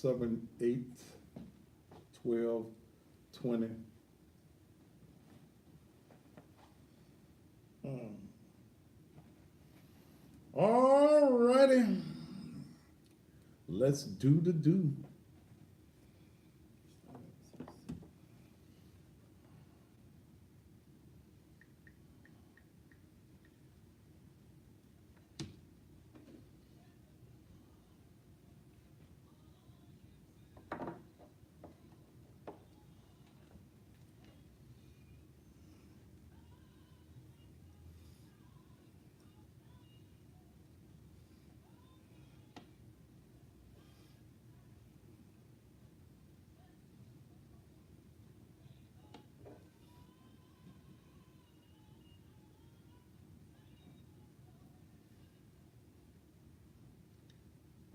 7, 8, 12, 20. All righty. Let's do the do.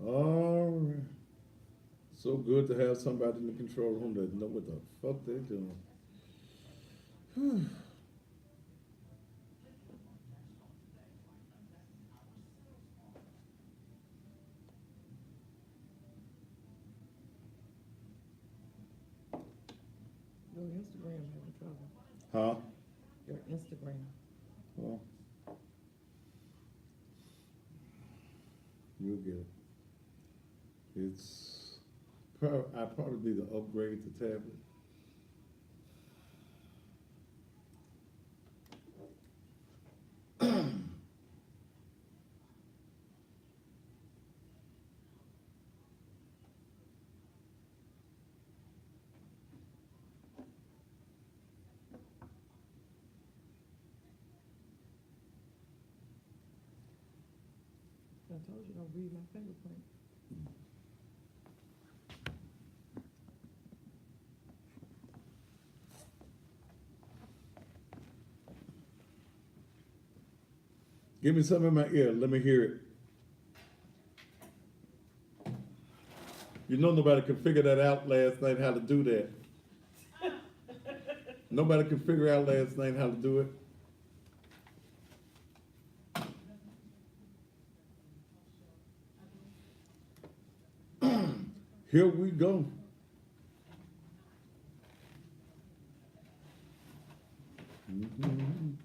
All right. So good to have somebody in the control room that know what the fuck they're doing. Your Instagram having trouble. Huh? Your Instagram. Well, you'll get it. It's I probably need to upgrade the tablet. I told you don't read my fingerprint. Give me something in my ear. Let me hear it. You know nobody could figure that out last night how to do that. Nobody could figure out last night how to do it. Here we go. Mhm.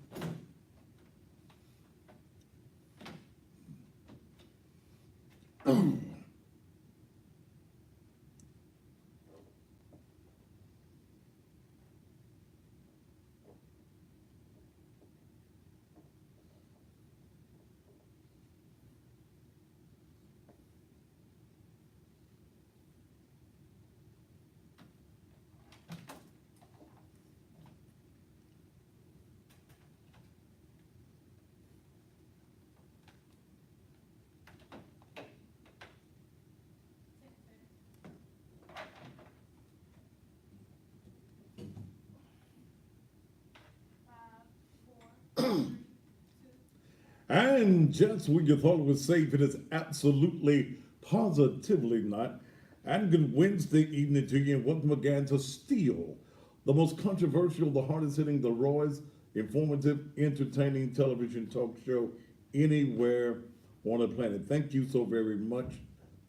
And just when you thought it was safe, it is absolutely, positively not. And good Wednesday evening to you, and welcome again to Steal, the most controversial, the hardest hitting, the rawest, informative, entertaining television talk show anywhere on the planet. Thank you so very much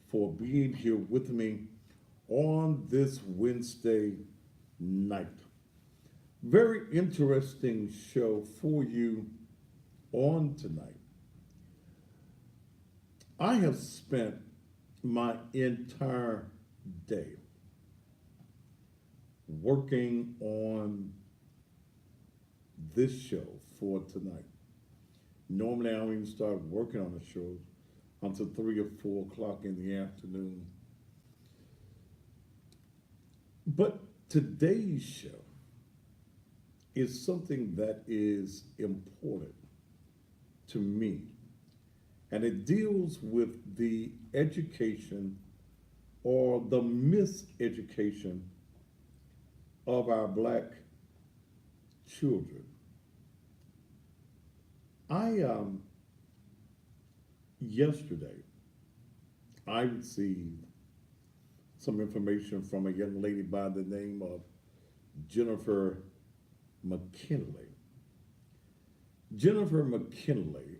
for being here with me on this Wednesday night. Very interesting show for you on tonight. I have spent my entire day working on this show for tonight. Normally, I don't even start working on the show until 3 or 4 o'clock in the afternoon. But today's show is something that is important to me, and it deals with the education or the miseducation of our black children. I Yesterday I received some information from a young lady by the name of Jennifer McKinley. Jennifer McKinley,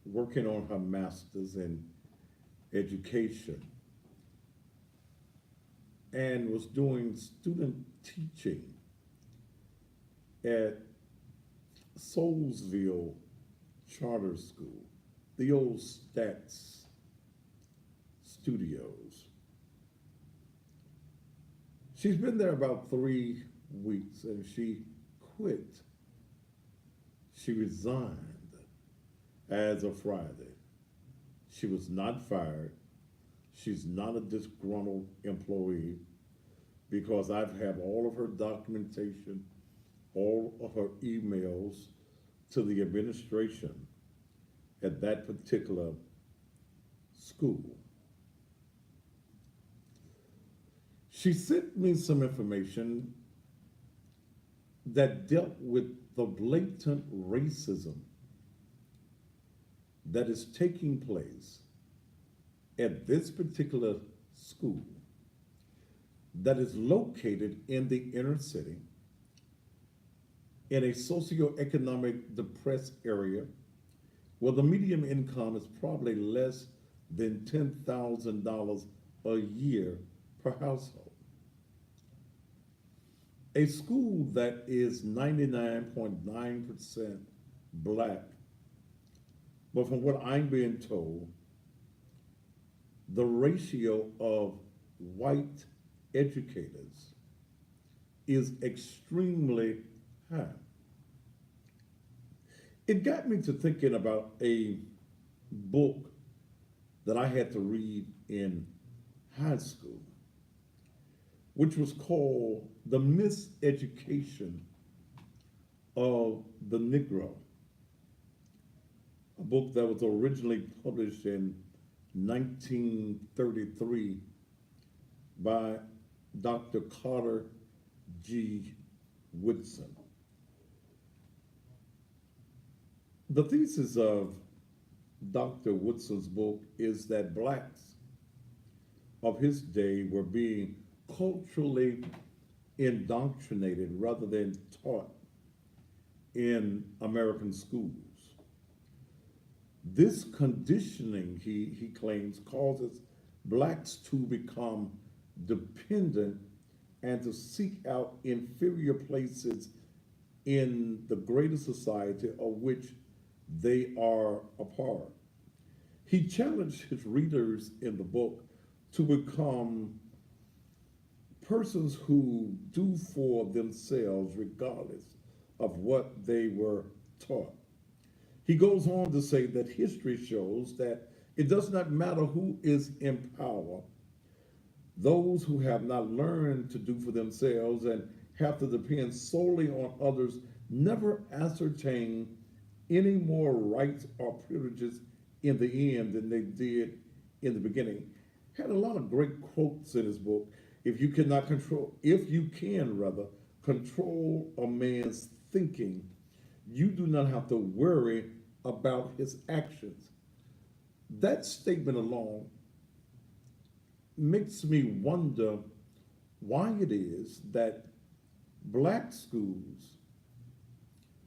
working on her master's in education, and was doing student teaching at Soulsville Charter School, the old Stats Studios. She's been there about 3 weeks and she quit. She resigned as of Friday. She was not fired. She's not a disgruntled employee because I've had all of her documentation, all of her emails to the administration at that particular school. She sent me some information that dealt with the blatant racism that is taking place at this particular school that is located in the inner city in a socioeconomic depressed area where the median income is probably less than $10,000 a year per household. A school that is 99.9% black, but from what I'm being told, the ratio of white educators is extremely high. It got me to thinking about a book that I had to read in high school, which was called The Miseducation of the Negro, a book that was originally published in 1933 by Dr. Carter G. Woodson. The thesis of Dr. Woodson's book is that blacks of his day were being culturally indoctrinated rather than taught in American schools. This conditioning, he claims, causes blacks to become dependent and to seek out inferior places in the greater society of which they are a part. He challenged his readers in the book to become persons who do for themselves regardless of what they were taught. He goes on to say that history shows that it does not matter who is in power. Those who have not learned to do for themselves and have to depend solely on others never ascertain any more rights or privileges in the end than they did in the beginning. Had a lot of great quotes in his book. If you can control a man's thinking, you do not have to worry about his actions. That statement alone makes me wonder why it is that black schools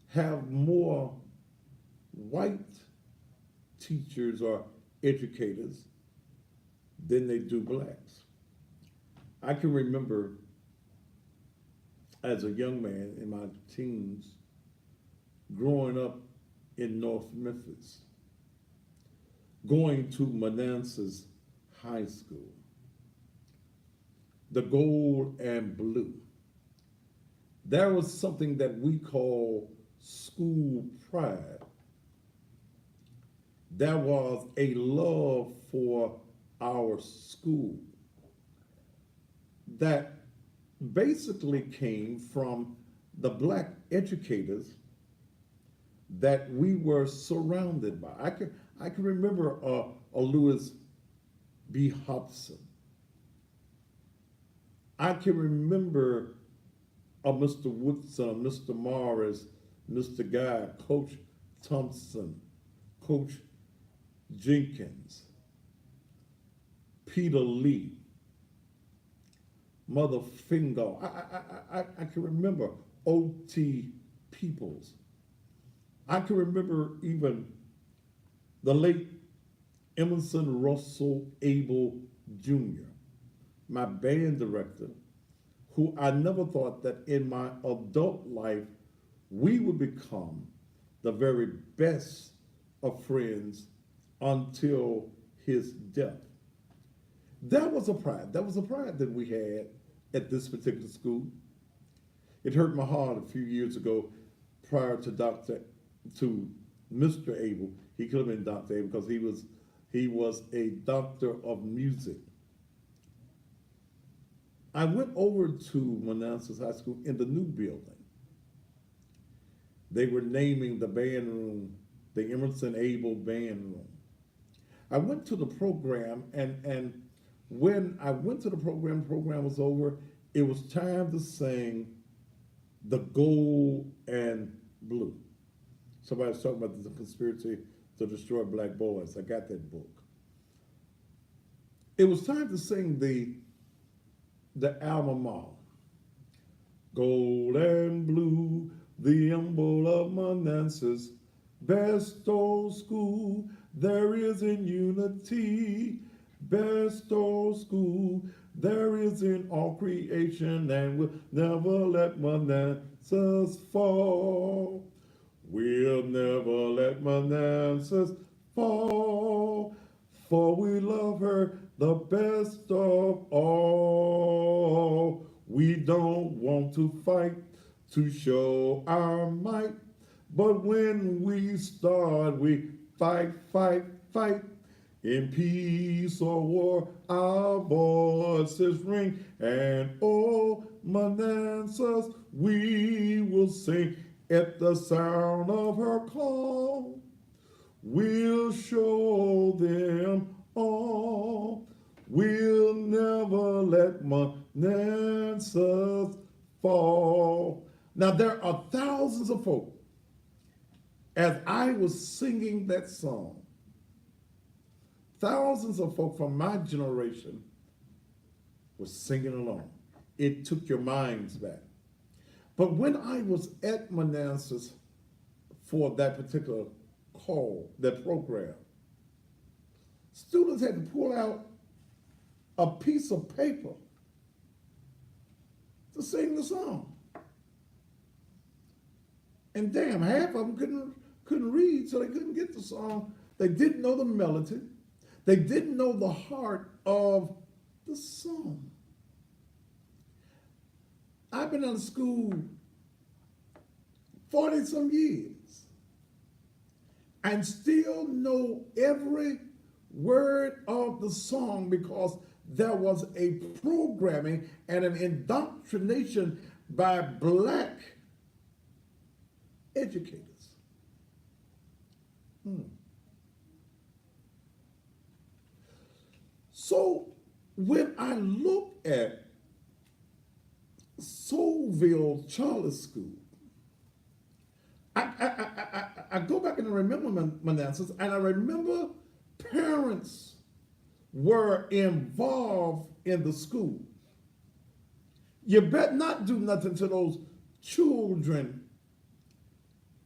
have more white teachers or educators than they do blacks. I can remember as a young man in my teens growing up in North Memphis, going to Manassas High School, the gold and blue. There was something that we call school pride. There was a love for our school that basically came from the black educators that we were surrounded by. I can remember a Lewis B. Hobson. I can remember a Mr. Woodson, Mr. Morris, Mr. Guy, Coach Thompson, Coach Jenkins, Peter Lee, Mother Fingal. I can remember O.T. Peoples. I can remember even the late Emerson Russell Abel Jr., my band director, who I never thought that in my adult life we would become the very best of friends until his death. That was a pride. That was a pride that we had at this particular school. It hurt my heart a few years ago prior to Mr. Abel. He could have been Dr. Abel because he was a doctor of music. I went over to Manassas High School in the new building. They were naming the band room the Emerson Abel Band Room. I went to the program, and when I went to the program was over. It was time to sing the gold and blue. Somebody was talking about the conspiracy to destroy black boys. I got that book. It was time to sing the alma mater. Gold and blue, the emblem of Manassas, best old school there is in unity. Best old school there is in all creation, and we'll never let Manassas fall. We'll never let Manassas fall, for we love her the best of all. We don't want to fight to show our might, but when we start, we fight, fight, fight. In peace or war, our voices ring, and oh, Manassas, we will sing at the sound of her call. We'll show them all. We'll never let Manassas fall. Now, there are thousands of folk, as I was singing that song, thousands of folk from my generation were singing along. It took your minds back. But when I was at Manassas for that particular call, that program, students had to pull out a piece of paper to sing the song. And damn, half of them couldn't read, so they couldn't get the song. They didn't know the melody. They didn't know the heart of the song. I've been out of school 40 some years and still know every word of the song because there was a programming and an indoctrination by black educators. So when I look at Soulsville Charter School, I go back and remember Manassas, and I remember parents were involved in the school. You better not do nothing to those children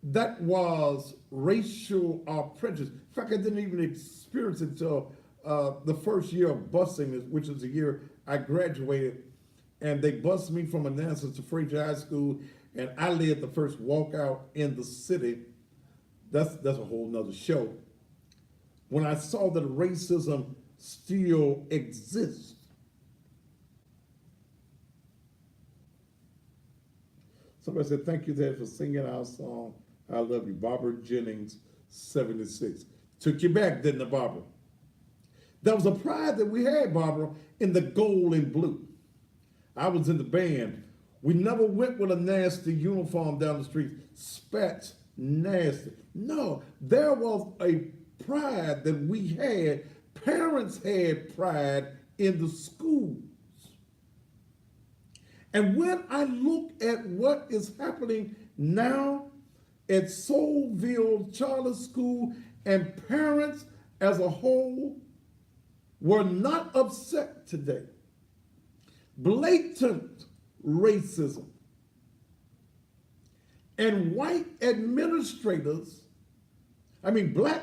that was racial prejudice. In fact, I didn't even experience it until the first year of busing, which is the year I graduated, and they bused me from Manassas to Fraser High School, and I led the first walkout in the city. That's a whole nother show. When I saw that racism still exists. Somebody said, thank you, Dad, for singing our song, I Love You. Barbara Jennings, 76. Took you back, didn't it, Barbara? There was a pride that we had, Barbara, in the gold and blue. I was in the band. We never went with a nasty uniform down the street. Spats, nasty. No, there was a pride that we had. Parents had pride in the schools. And when I look at what is happening now at Soulsville Charter School, and parents as a whole were not upset today. Blatant racism. And black administrators, black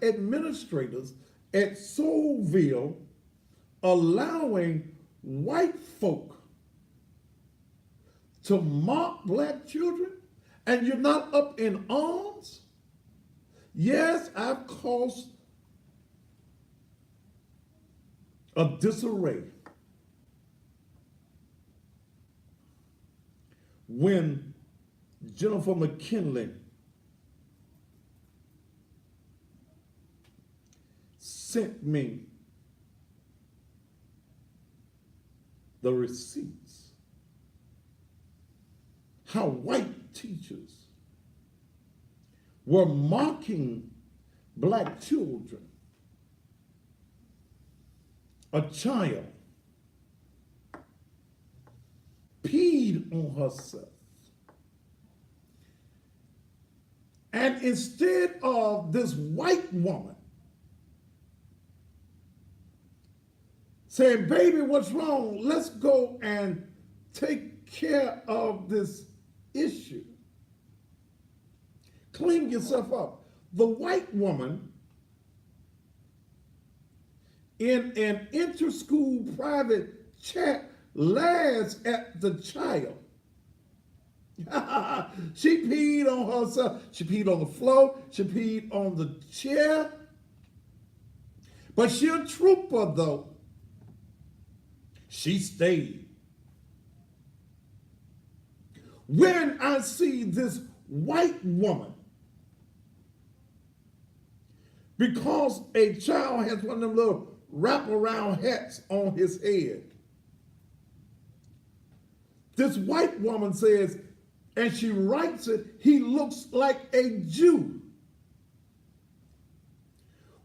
administrators at Soulsville allowing white folk to mock black children, and you're not up in arms? Yes, I've caused a disarray when Jennifer McKinley sent me the receipts, how white teachers were mocking black children. A child peed on herself. And instead of this white woman saying, baby, what's wrong? Let's go and take care of this issue. Clean yourself up. The white woman in an inter-school private chat laughs at the child. She peed on herself. She peed on the floor. She peed on the chair. But she a trooper, though. She stayed. When I see this white woman, because a child has one of them little wraparound hats on his head, this white woman says, and she writes it, he looks like a Jew.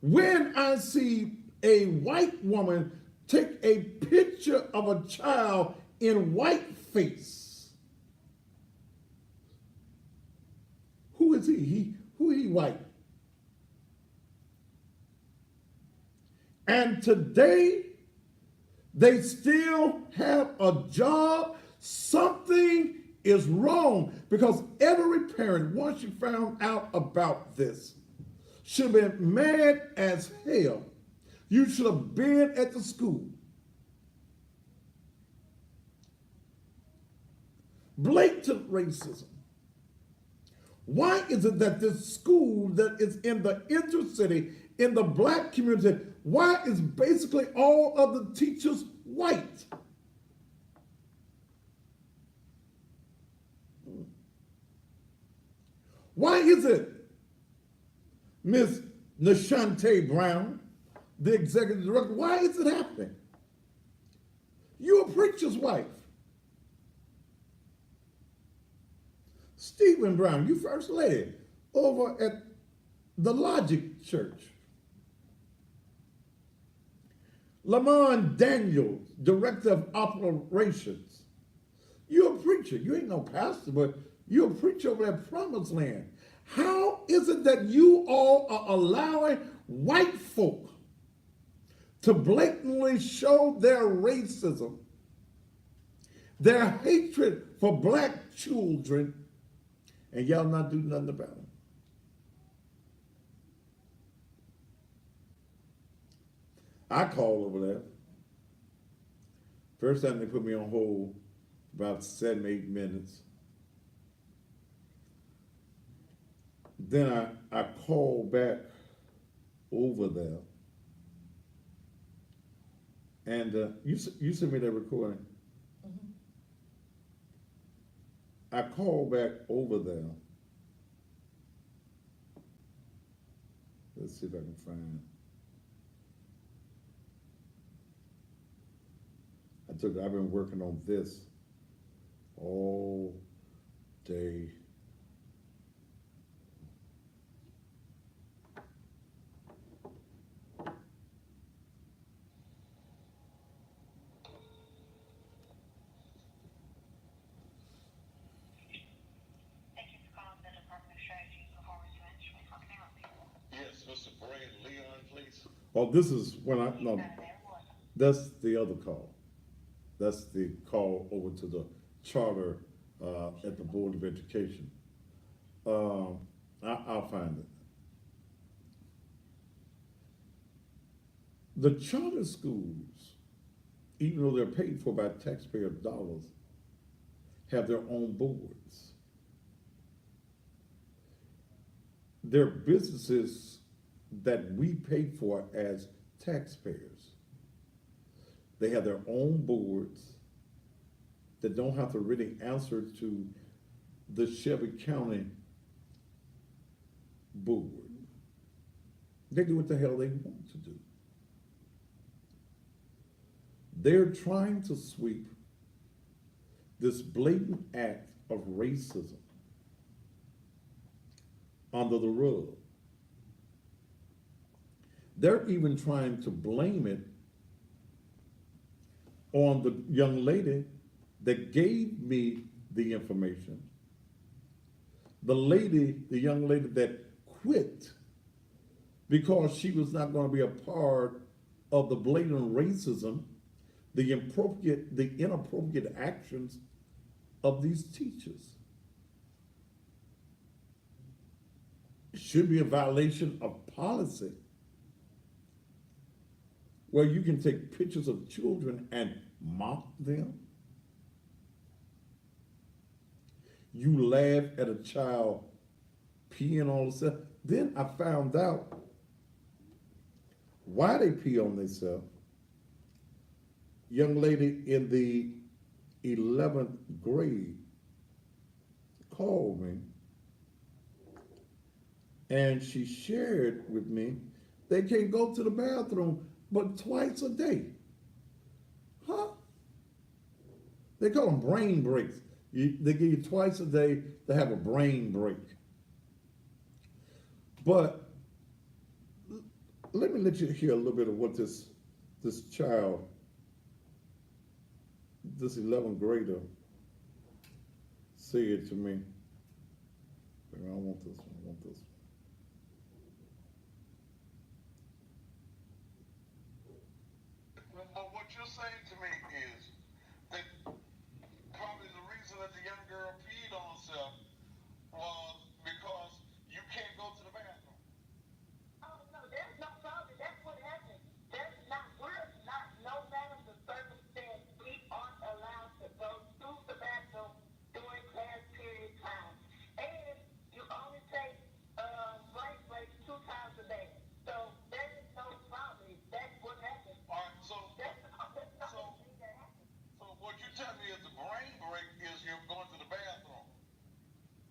When I see a white woman take a picture of a child in whiteface, who is he? Who is he white? And today, they still have a job. Something is wrong, because every parent, once you found out about this, should have been mad as hell. You should have been at the school. Blatant racism. Why is it that this school that is in the intercity, in the black community, why is basically all of the teachers white? Why is it, Miss Nashante Brown, the executive director, why is it happening? You're a preacher's wife. Stephen Brown, you first lady over at the Logic Church. Lamont Daniels, director of operations. You're a preacher. You ain't no pastor, but you're a preacher over at Promised Land. How is it that you all are allowing white folk to blatantly show their racism, their hatred for black children, and y'all not do nothing about it? I called over there. First time they put me on hold about 7, 8 minutes. Then I called back over there. And you sent me that recording. Mm-hmm. I called back over there. Let's see if I can find it. I've been working on this all day. Oh, this is when no, that's the other call. That's the call over to the charter at the Board of Education. I'll find it. The charter schools even though they're paid for by taxpayer dollars, have their own boards. They're businesses that we pay for as taxpayers. They have their own boards that don't have to really answer to the Shelby County board. They do what the hell they want to do. They're trying to sweep this blatant act of racism under the rug. They're even trying to blame it on the young lady that gave me the information. The young lady that quit because she was not going to be a part of the blatant racism, the inappropriate actions of these teachers. It should be a violation of policy where you can take pictures of children and mock them. You laugh at a child peeing on themselves. Then I found out why they pee on themselves. Young lady in the 11th grade called me and she shared with me they can't go to the bathroom but twice a day. Huh? They call them brain breaks. They give you twice a day to have a brain break. But let me let you hear a little bit of what this child, this 11th grader, said to me. I don't want this one, I want this one. Well, what you're saying to me is that probably the reason that the young girl peed on herself was because you can't go to the bathroom. Oh, no, there's no problem. That's what happened. We're not, no matter the circumstance, we aren't allowed to go to the bathroom during class period time. And you only take breaks 2 times a day. So there is no problem. That's what happened. All right, so That's the only thing that happened. so what you tell me is the brain break is you going to the bathroom.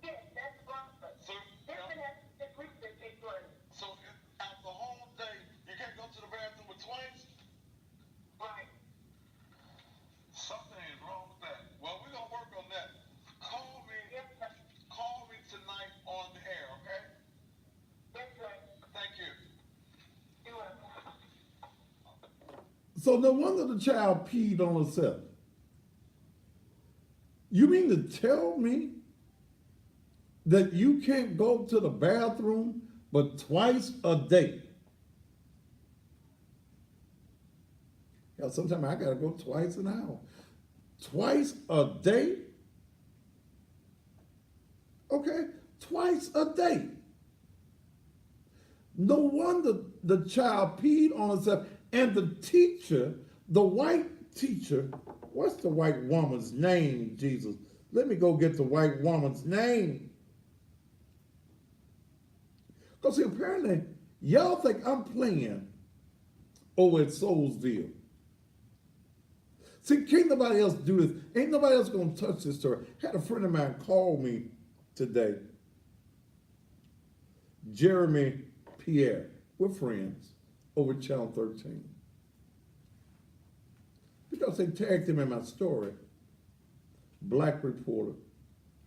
Yes, that's wrong. So This one has to agree with it, but so out the whole day you can't go to the bathroom but twice. right. Something is wrong with that. Well, we're gonna work on that. Call me Yes, sir. tonight on the air, okay? Yes, sir. Thank you. You are. So no wonder the child peed on herself. You mean to tell me that you can't go to the bathroom but twice a day? Hell, sometimes I gotta go twice an hour. Twice a day? Okay, twice a day. No wonder the child peed on herself. And the teacher, the white teacher, what's the white woman's name, Jesus? Let me go get the white woman's name. Because apparently, y'all think I'm playing over at Soulsville. See, can't nobody else do this. Ain't nobody else gonna touch this story. Had a friend of mine call me today. Jeremy Pierre. We're friends over Channel 13. Because they tagged him in my story. Black reporter.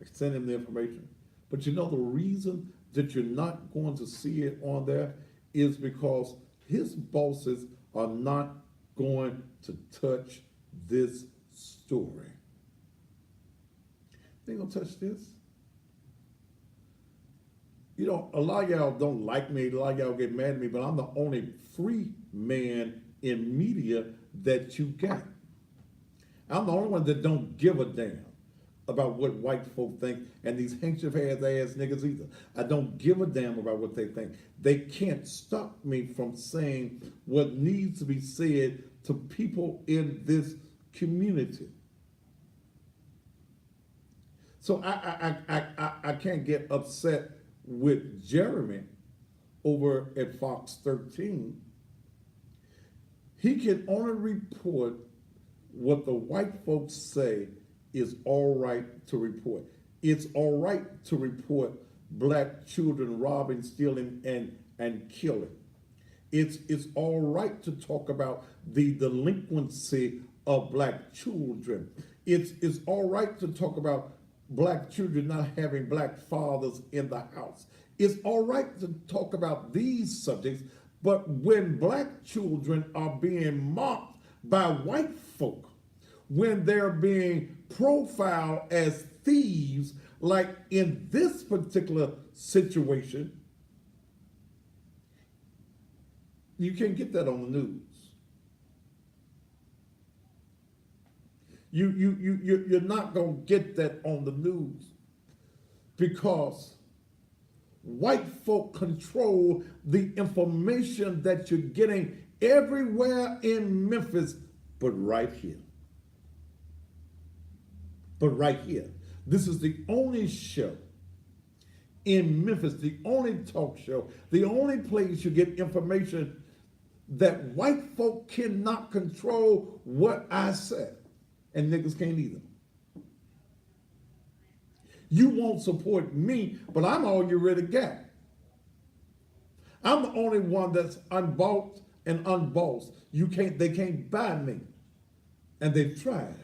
I sent him the information. But you know the reason that you're not going to see it on there is because his bosses are not going to touch this story. They ain't gonna touch this. You know, a lot of y'all don't like me, a lot of y'all get mad at me, but I'm the only free man in media that you got. I'm the only one that don't give a damn about what white folk think, and these handkerchief ass niggas either. I don't give a damn about what they think. They can't stop me from saying what needs to be said to people in this community. So I can't get upset with Jeremy over at Fox 13. He can only report what the white folks say is all right to report. It's all right to report black children robbing, stealing, and killing. It's all right to talk about the delinquency of black children. It's all right to talk about black children not having black fathers in the house. It's all right to talk about these subjects, but when black children are being mocked by white folk, when they're being profiled as thieves, like in this particular situation, you can't get that on the news. You're not going to get that on the news because white folk control the information that you're getting everywhere in Memphis, but right here. But right here. This is the only show in Memphis, the only talk show, the only place you get information that white folk cannot control what I said. And niggas can't either. You won't support me, but I'm all you really got. I'm the only one that's unbought and unbossed. They can't buy me. And they've tried.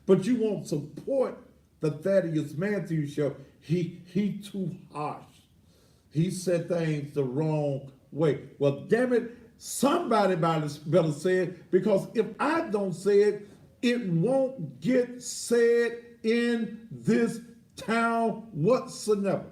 But you won't support the Thaddeus Matthews show. He too harsh. He said things the wrong way. Well, damn it, somebody better say it, because if I don't say it, it won't get said in this town whatsoever.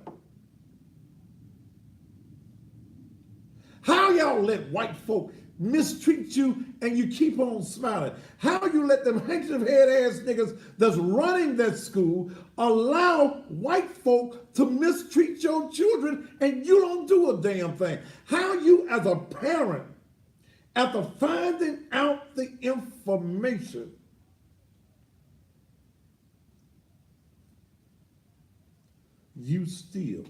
How y'all let white folk mistreat you and you keep on smiling? How you let them handkerchief head ass niggas that's running that school allow white folk to mistreat your children and you don't do a damn thing? How you as a parent, after finding out the information, you still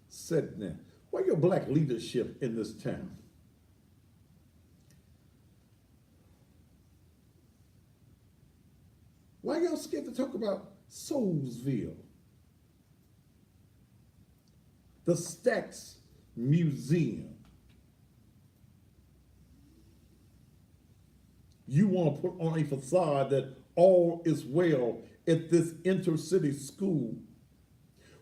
sitting there? Where your black leadership in this town? Why y'all scared to talk about Soulsville? The Stax Museum. You want to put on a facade that all is well at this intercity school,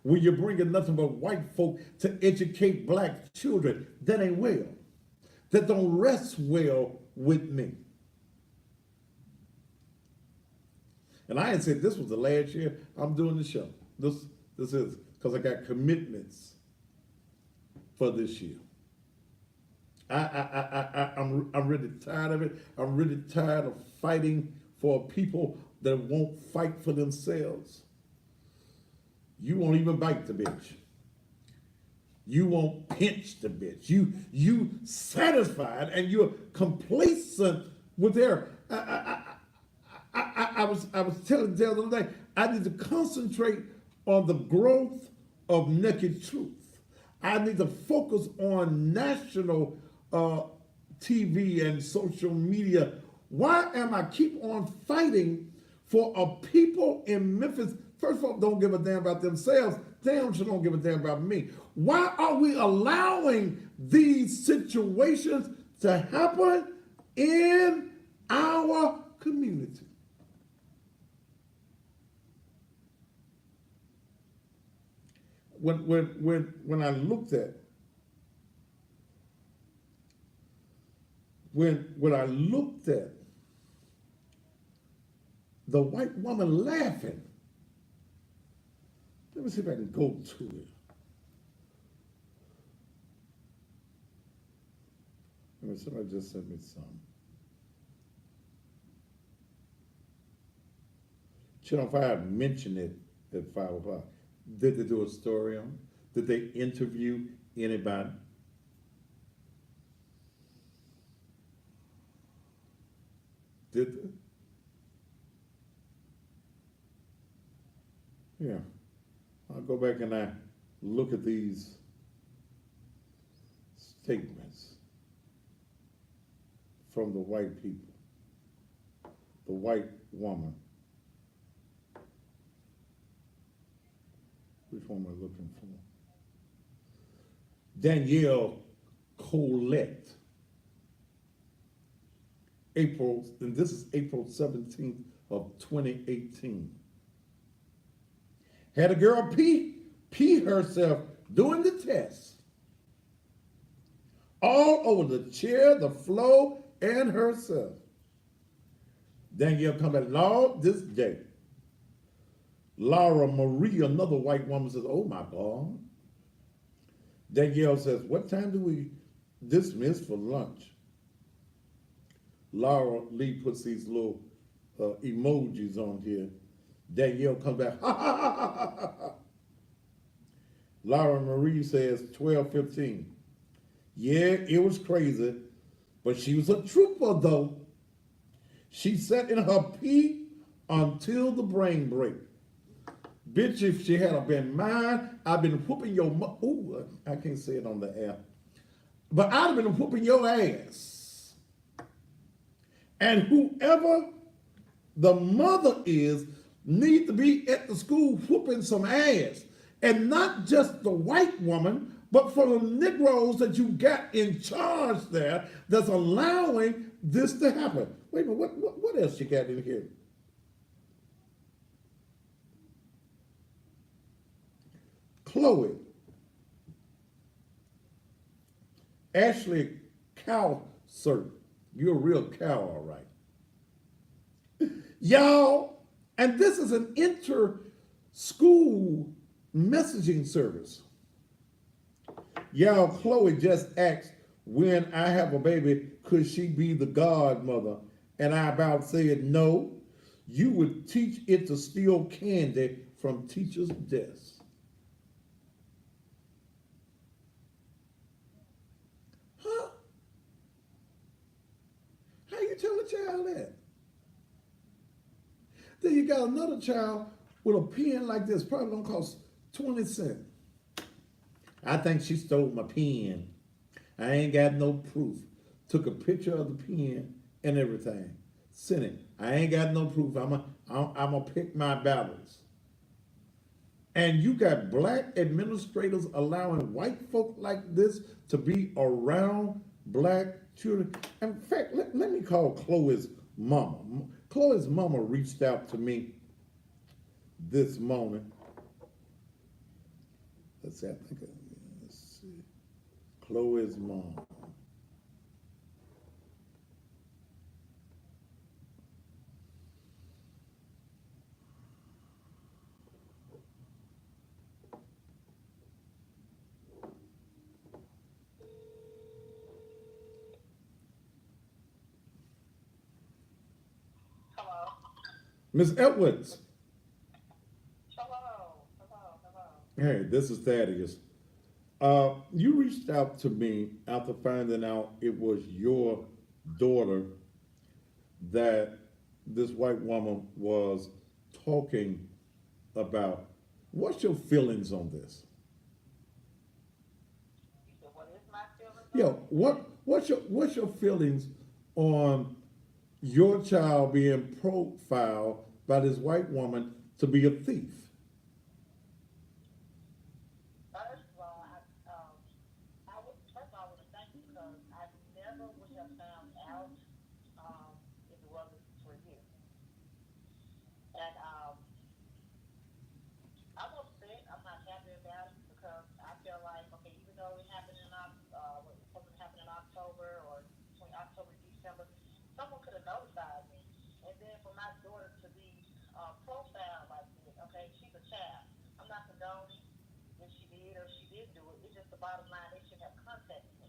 when you're bringing nothing but white folk to educate black children. That ain't well. That don't rest well with me. And I ain't said this was the last year I'm doing the show. This is because I got commitments for this year. I'm really tired of it. I'm really tired of fighting for people that won't fight for themselves. You won't even bite the bitch. You won't pinch the bitch. You satisfied and you're complacent with her. I was telling the other day, I need to concentrate on the growth of naked truth. I need to focus on national TV and social media. Why am I keep on fighting for a people in Memphis? First of all, don't give a damn about themselves. Damn sure don't give a damn about me. Why are we allowing these situations to happen in our community? When I looked at when I looked at the white woman laughing, let me see if I can go to it. Somebody just sent me some. Channel 5 mentioned it at 5 o'clock. Did they do a story on it? Did they interview anybody? Did they? Yeah. I'll go back and I look at these statements from the white people, the white woman. Which one am I looking for? Danielle Colette. And this is April 17th of 2018. Had a girl pee herself doing the test. All over the chair, the floor, and herself. Danielle come back, Lord, this day. Laura Marie, another white woman, says, oh my God. Danielle says, what time do we dismiss for lunch? Laura Lee puts these little emojis on here. Danielle comes back, ha ha ha ha ha ha. Laura Marie says 12:15. Yeah, it was crazy, but she was a trooper though. She sat in her pee until the brain break. Bitch, if she had been mine, I've been whooping your ooh, I can't say it on the air. But I'd have been whooping your ass. And whoever the mother is need to be at the school whooping some ass. And not just the white woman, but for the Negroes that you got in charge there that's allowing this to happen. Wait a minute, what else you got in here? Chloe. Ashley Cowser. You're a real cow, all right. Y'all, and this is an inter-school messaging service. Y'all, Chloe just asked when I have a baby, could she be the godmother? And I about said no. You would teach it to steal candy from teachers' desks. Huh? How you tell a child that? Then you got another child with a pen like this, probably gonna cost 20 cents. I think she stole my pen. I ain't got no proof. Took a picture of the pen and everything. Sent it. I ain't got no proof. I'm gonna pick my battles. And you got black administrators allowing white folk like this to be around black children. In fact, let me call Chloe's mama. Chloe's mama reached out to me this morning. Let's see, let's see. Chloe's mom. Hello. Miss Edwards. Hello. Hey, this is Thaddeus. You reached out to me after finding out it was your daughter that this white woman was talking about. What's your feelings on this? So what is my feeling? Yeah, what's your feelings on your child being profiled by this white woman to be a thief? First of all, first of all, I want to thank you because I never would have found out if it wasn't for you. And I'm upset. I'm not happy about it because I feel like, okay, even though it happened something happened in October or between October and December, someone could have notified me. And then for my daughter to be profiled like this, okay, she's a child. I'm not condoning if she did or she did do it. It's just the bottom line. They should have contacted me.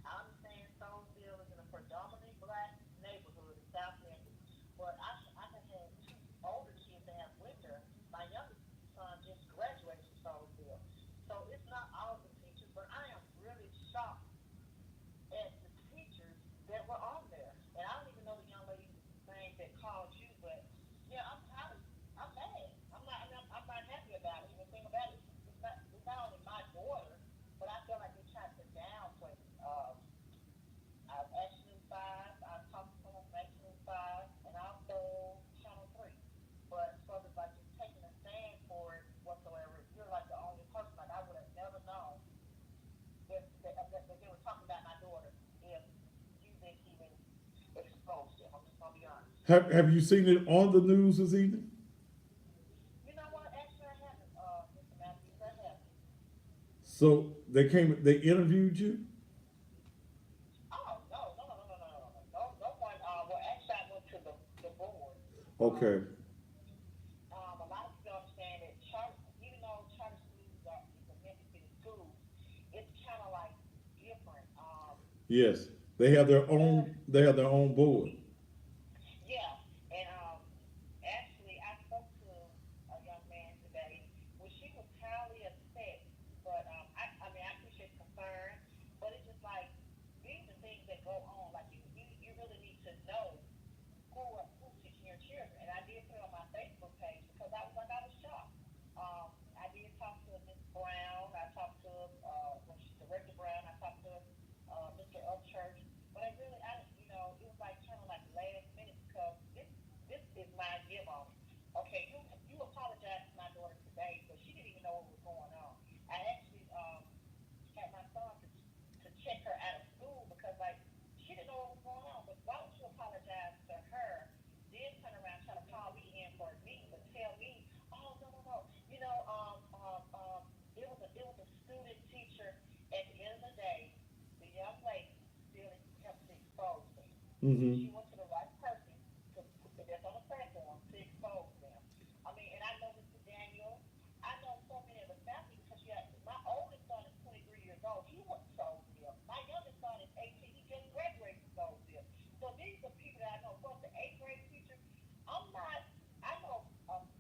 I understand Soulsville is in a predominantly black neighborhood in South Memphis, but I have had two older kids that have went there. My youngest son just graduated from Soulsville. So it's not exposed him. I'm just gonna be honest. Have you seen it on the news this evening? You know what? Actually, I haven't, Mr. Matthews. I haven't. So they interviewed you. Oh no. No one. Well, actually, I went to the board. Okay. A lot of people understand that charter, even though charter schools are implemented in schools, it's kind of like different. Yes, they have their They're, own. They have their own board. yeah, and actually, I spoke to a young man today, which she was highly upset. But I mean, I appreciate the concern, but it's just like these are things that go on. Like you really need to know who's teaching your children. And I did put it on my Facebook page because I was shocked. I did talk to Miss Brown. I talked to when she's Director Brown. I talked to Mr. Upchurch. But it was like kind of like last minute because this is my give on it. Okay, you apologized to my daughter today, but she didn't even know what was going on. I actually had my son to check her out of school because like she didn't know what was going on. But why don't you apologize to her? Then turn around trying to call me in for a meeting, but tell me, oh no. It was a student teacher. At the end of the day, the young lady still helped to expose them. Mm-hmm. She went to the right person to put that's on the platform to expose them. I mean, and I know Mr. Daniel. I know so many of the family because my oldest son is 23 years old. He went to Soulsville. My youngest son is 18. He just graduated from Soulsville. So these are people that I know. Plus the eighth grade teacher. I'm not. I know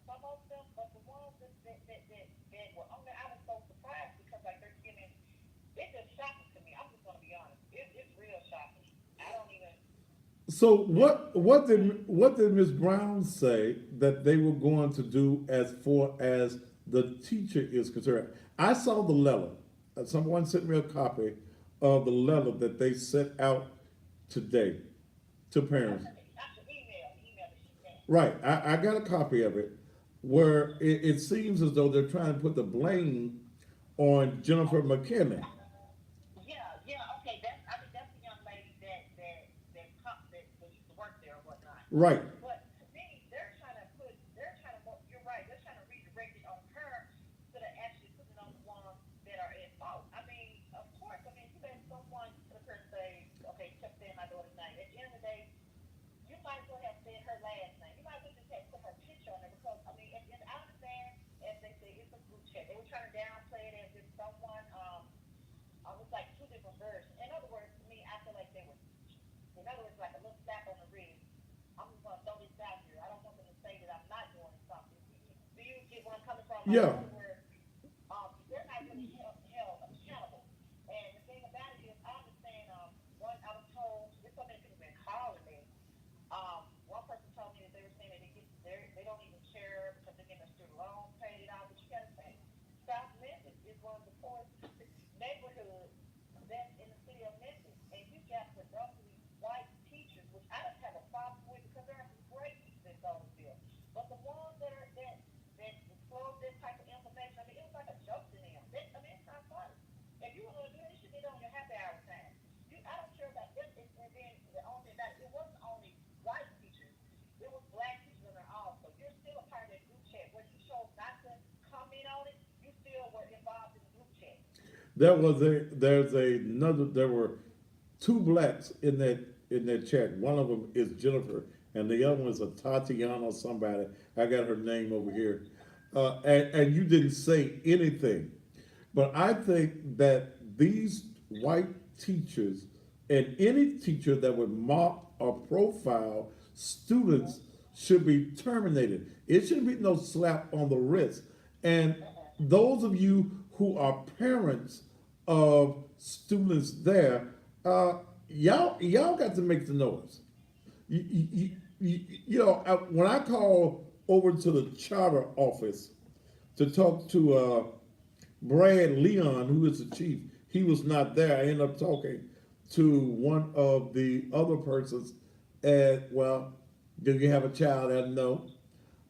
some of them, but the ones that were on there, I was so surprised because like they're giving. It's just shocking to me. I'm just gonna be honest. It's real shocking. I don't even. So what did Miss Brown say that they were going to do as far as the teacher is concerned? I saw the letter. Someone sent me a copy of the letter that they sent out today to parents. That's the email that she sent. Right, I got a copy of it where it seems as though they're trying to put the blame on Jennifer McKinley. Okay. That's the young lady that used to work there or whatnot. Right. But to me, you're right. They're trying to redirect it on her instead of actually putting it on the ones that are at fault. I mean, of course. I mean, you let someone to the person say, okay, kept saying my daughter's name. At the end of the day, you might as well have said her last name. You might as well just have put her picture on there because I mean, at the end, I understand as they say it's a group chat. They were trying to downplay it as if someone it's like two different versions. In other words, to me, I feel like they were. In other words, like a little slap on the wrist. I'm just gonna throw this out here. I don't want them to say that I'm not doing something. Do you get where I'm coming from? Like, Yeah. in other words, they're not really held accountable. And the thing about it is, I understand. One, I was told there's so many people been calling me. One person told me that they were saying that they don't even care because they're getting a student loan paid out. But you gotta think, South Memphis is one of the poorest neighborhoods that's in the city of Memphis, and you got predominantly white teachers, which I don't have a problem with because there are some great teachers in Soulsville. But the ones that disclose this type of information, I mean, it was like a joke to them. I mean, it's not funny. If you were going to do it, you should be on your happy hour time. I don't care about this. And then the only thing about it wasn't only white teachers; it was black teachers in there also. You're still a part of that group chat. Whether you chose not to comment on it, you still were involved in the group chat. There were two blacks in that chat. One of them is Jennifer, and the other one is a Tatiana somebody. I got her name over here, and you didn't say anything. But I think that these white teachers and any teacher that would mock or profile students should be terminated. It shouldn't be no slap on the wrist. And those of you who are parents of students there, y'all got to make the noise. When I call over to the charter office to talk to Brad Leon, who is the chief, he was not there. I ended up talking to one of the other persons, and well, do you have a child? And no.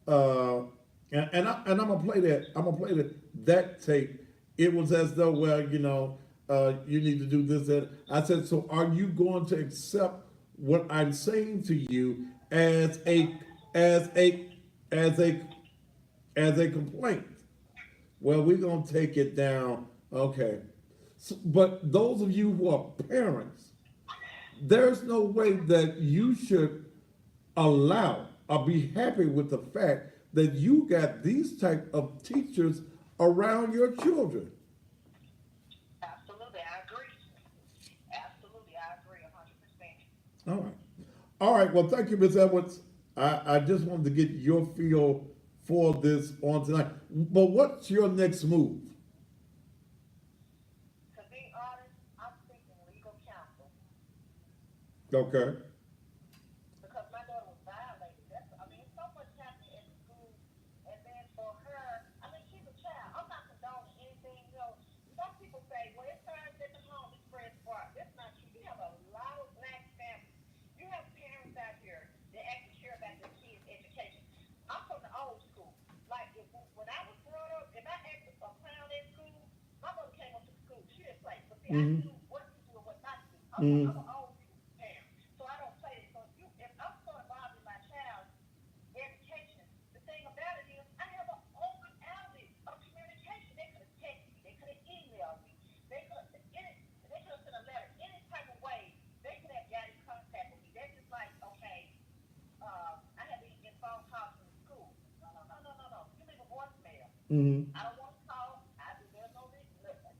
And I'm gonna play that. I'm gonna play that tape. It was as though, well, you need to do this. That I said, so are you going to accept what I'm saying to you as a as a as a complaint. Well, we're gonna take it down. Okay. But those of you who are parents, there's no way that you should allow or be happy with the fact that you got these type of teachers around your children. Absolutely, I agree. Absolutely, I agree 100%. All right. All right. Well, thank you, Ms. Edwards. I just wanted to get your feel for this on tonight. But what's your next move? To be honest, I'm thinking legal counsel Okay. because my daughter was violated. That's, I mean, so much happening in the school, and then for her, I mean, she's a child. I'm not condoning anything. You know, some people say, well, it's times at the home, it spreads far. That's not true. You have a lot of black families. You have parents out here that actually care about their kids' education. I'm from the old school. Like, when I was growing up, if I had a clown at school, my mother came up to school. She didn't play. But see, I Mm-hmm. knew what to do and what not to do. I'm Mm-hmm. an old school parent. So I don't play it. So if I'm so involved in my child's education, the thing about it is I have an open outlet of communication. They could have texted me, they could have emailed me, they could have sent a letter, any type of way, they could have got in contact with me. They're just like, okay, I had to get phone calls from the school. No, no, no, no, no, no. You leave a voicemail. Mm-hmm. I don't want to call. There's no reason.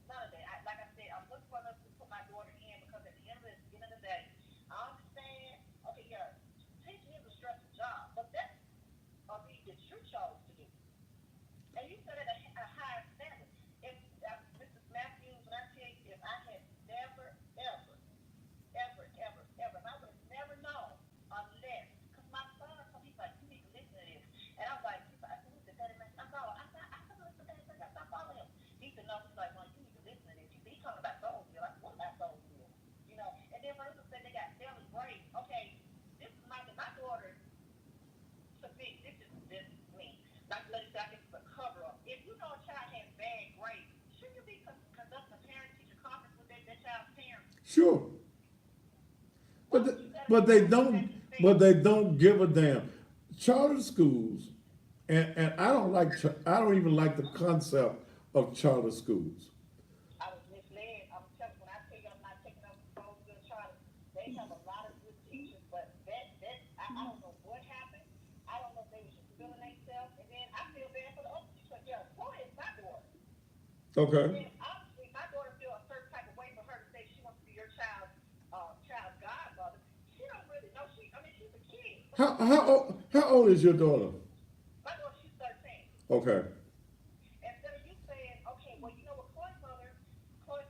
None of that. Like I said, I'm looking for us to put my daughter in because at the end of the day, I understand. Okay, yeah, teaching is a stressful job, but that's a thing that you chose to do, and you set it at a higher standard. If Mrs. Matthews, when I tell you, if I had never, ever, ever, ever, ever, and I would have never known unless, because my son, he's like, you need to listen to this, and I'm like, I said, who's the daddy man? I said, listen to daddy man. I follow him. He said, no, he's like, well, you need to listen to this. He's talking about Soulsville. I said, what about Soulsville? You know, and then when they said they got daily grades, okay, this is my daughter, to me, this is me. Like, let it say, I guess it's a cover up. If you know a child has bad grades, shouldn't you be conducting a parent teacher conference with that child's parents? Sure. Why But would the, you let but them they know don't. that you But failed? they don't give a damn. Charter schools, and I don't like. I don't even like the concept of charter schools. I was misled. I'm telling you, when I tell you I'm not taking up Soulsville Charter, they have a lot of good teachers, but I don't know what happened. I don't know if they were just feeling themselves, and then I feel bad for the other teachers. Yeah, Chloe is my daughter. And Okay. then obviously my daughter feel a certain type of way for her to say she wants to be your child's godmother. She don't really know. I mean, she's a kid. How old is your daughter? My daughter, she's 13. Okay. Instead of you saying, okay, well, you know what, Chloe's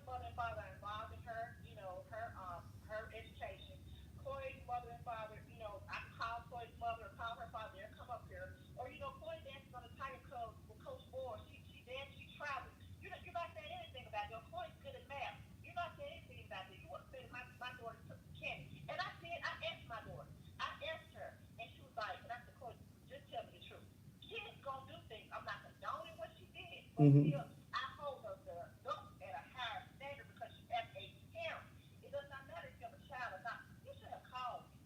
mother and father are involved in her, you know, her education. Chloe's mother and father, you know, I can call Chloe's mother or call her father, they'll come up here. Or, you know, Chloe dances on the Tiger Club with Coach Moore. She dances, she travels. You're not saying anything about that. Chloe's good at math. You're not saying anything about that. You want to say my daughter took candy. And I asked my daughter. I asked her, and she was like, and I said, Chloe, just tell me the truth. Kids gonna do things. I'm not condoning what she did, but Mm-hmm. still, I hold her to look at a higher standard because she as a parent. It does not matter if you have a child or not. You should have called me.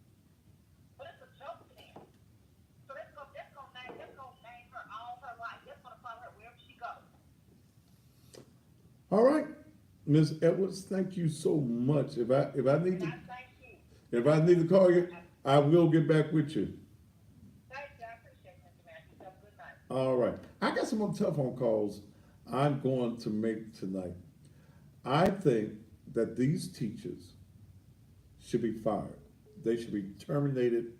But it's a joke to them. So that's gonna name her all her life. That's gonna follow her wherever she goes. All right, Ms. Edwards. Thank you so much. And I thank you. If I need to call you, I will get back with you. Thank you. I appreciate it, Mr. Matthews. Have a good night. All right. I got some more telephone calls I'm going to make tonight. I think that these teachers should be fired. They should be terminated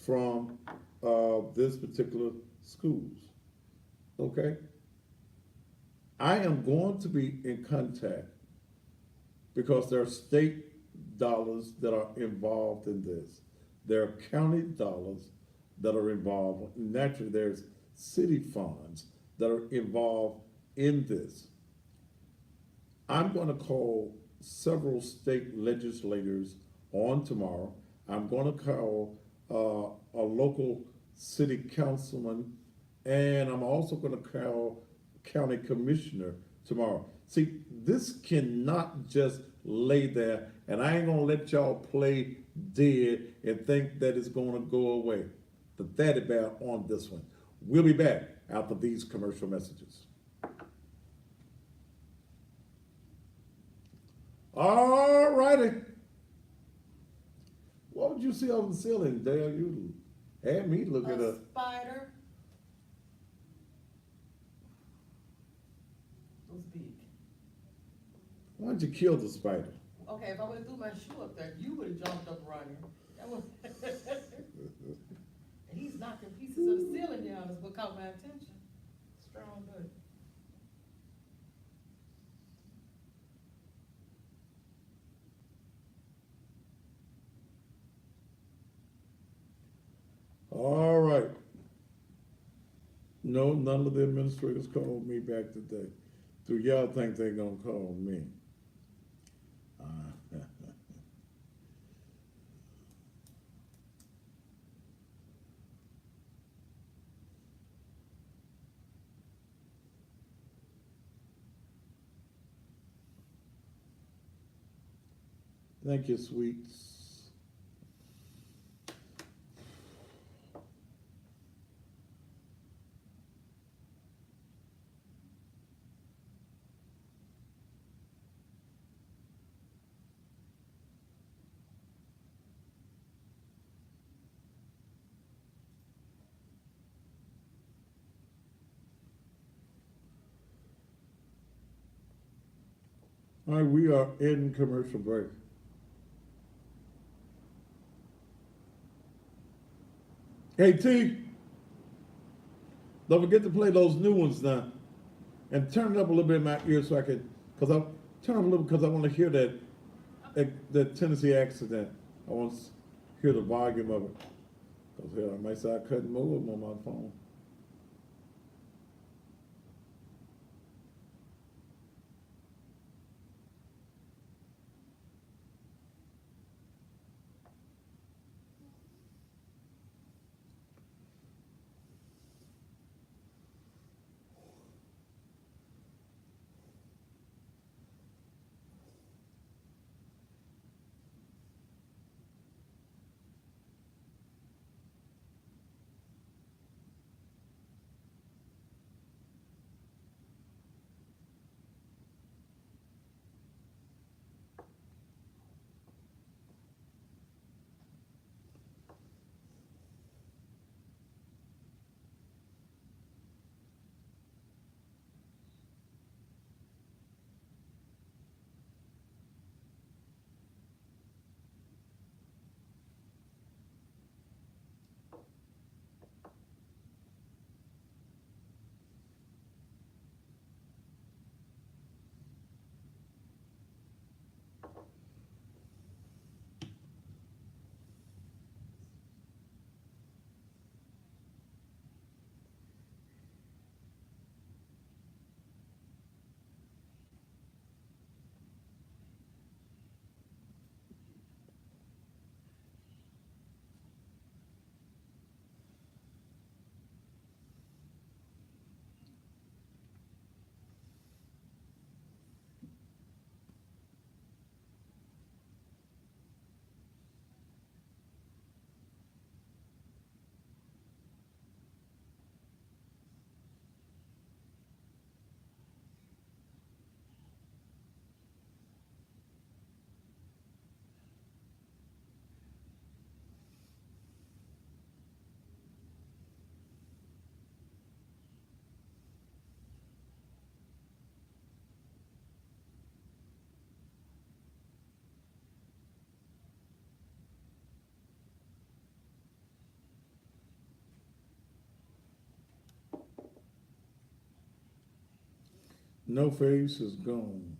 from this particular schools. Okay? I am going to be in contact because there are state dollars that are involved in this. There are county dollars that are involved. Naturally, there's city funds that are involved in this. I'm going to call several state legislators on tomorrow. I'm going to call a local city councilman, and I'm also going to call county commissioner tomorrow. See, this cannot just lay there, and I ain't gonna let y'all play dead and think that it's gonna go away. The daddy bear on this one. We'll be back after these commercial messages. All righty. What would you see on the ceiling, Dale? You had me look at A a. spider. It was big. Why don't you kill the spider? Okay, if I would have threw my shoe up there, you would have jumped up running. That was. And he's knocking pieces of the ceiling down is what caught my attention. Strong good. All right. No, none of the administrators called me back today. Do y'all think they're gonna call me? Thank you, sweets. All right, we are in commercial break. Hey T, don't forget to play those new ones now, and turn it up a little bit in my ear so I can, cause I turn up a little because I want to hear that Tennessee accent. I want to hear the volume of it. Cause hell, I might say I couldn't move them on my phone. No Face is gone.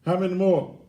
How many more?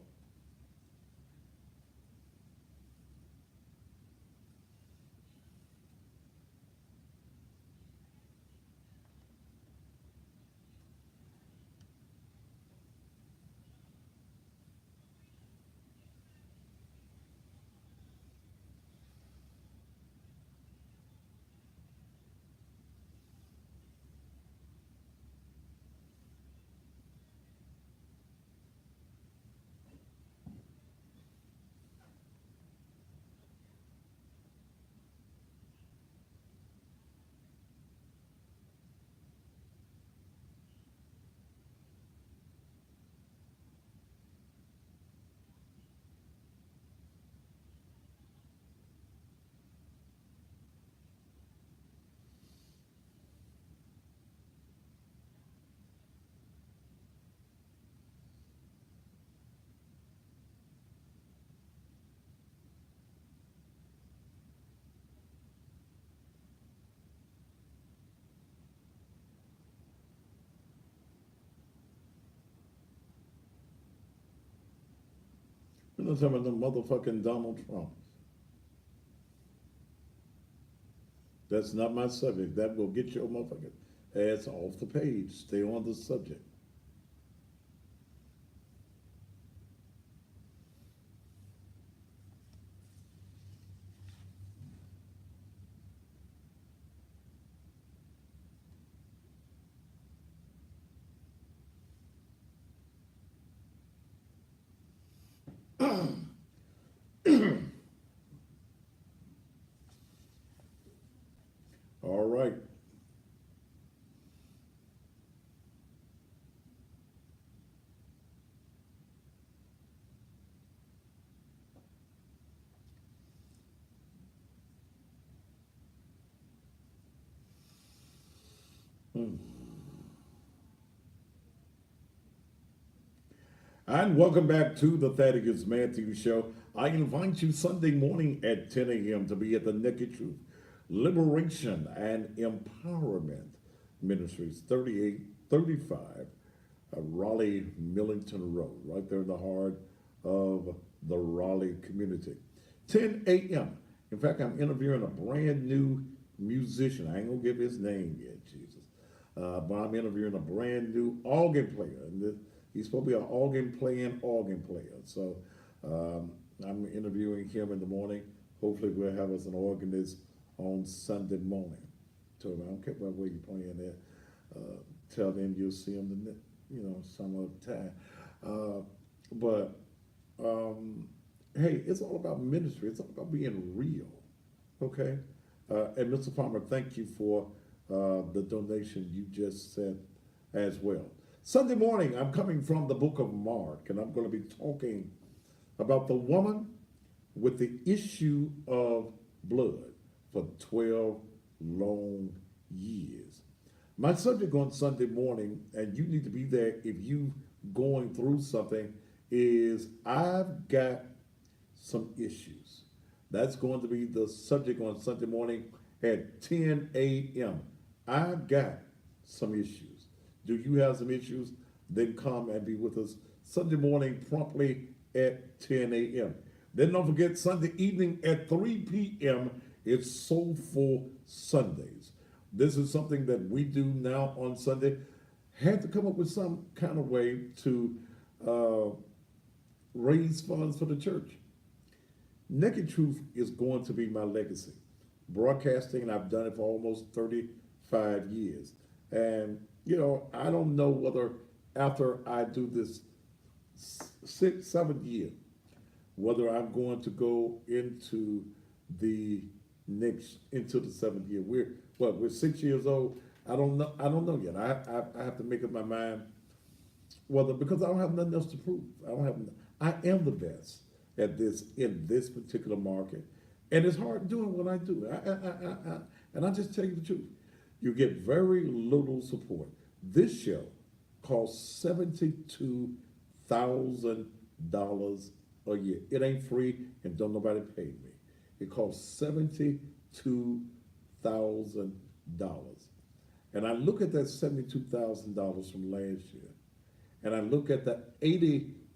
We're not talking about the motherfucking Donald Trump. That's not my subject. That will get your motherfucking ass off the page. Stay on the subject. All right. Hmm. And welcome back to the Thaddeus Matthews Show. I invite you Sunday morning at 10 a.m. to be at the Naked Truth Liberation and Empowerment Ministries, 3835 Raleigh Millington Road, right there in the heart of the Raleigh community. 10 a.m. In fact, I'm interviewing a brand new musician. I ain't gonna give his name yet, Jesus. But I'm interviewing a brand new organ player. And he's supposed to be an organ player. So I'm interviewing him in the morning. Hopefully we'll have us an organist on Sunday morning. Told him, I don't care about where you're playing at. Tell them you'll see him some other time. But hey, it's all about ministry. It's all about being real. Okay? And Mr. Farmer, thank you for the donation you just sent as well. Sunday morning, I'm coming from the book of Mark, and I'm going to be talking about the woman with the issue of blood for 12 long years. My subject on Sunday morning, and you need to be there if you going through something, is I've got some issues. That's going to be the subject on Sunday morning at 10 a.m. I've got some issues. Do you have some issues? Then come and be with us Sunday morning promptly at 10 a.m. Then don't forget Sunday evening at 3 p.m. It's Soulful Sundays. This is something that we do now on Sunday. Had to come up with some kind of way to raise funds for the church. Naked Truth is going to be my legacy. Broadcasting, and I've done it for almost 35 years. And, I don't know whether after I do this 6th, 7th year, whether I'm going to go into the 7th year. We're 6 years old. I don't know yet. I have to make up my mind whether, because I don't have nothing else to prove. I am the best at this in this particular market. And it's hard doing what I do. And I just tell you the truth. You get very little support. This show costs $72,000 a year. It ain't free, and don't nobody pay me. It costs $72,000. And I look at that $72,000 from last year, and I look at the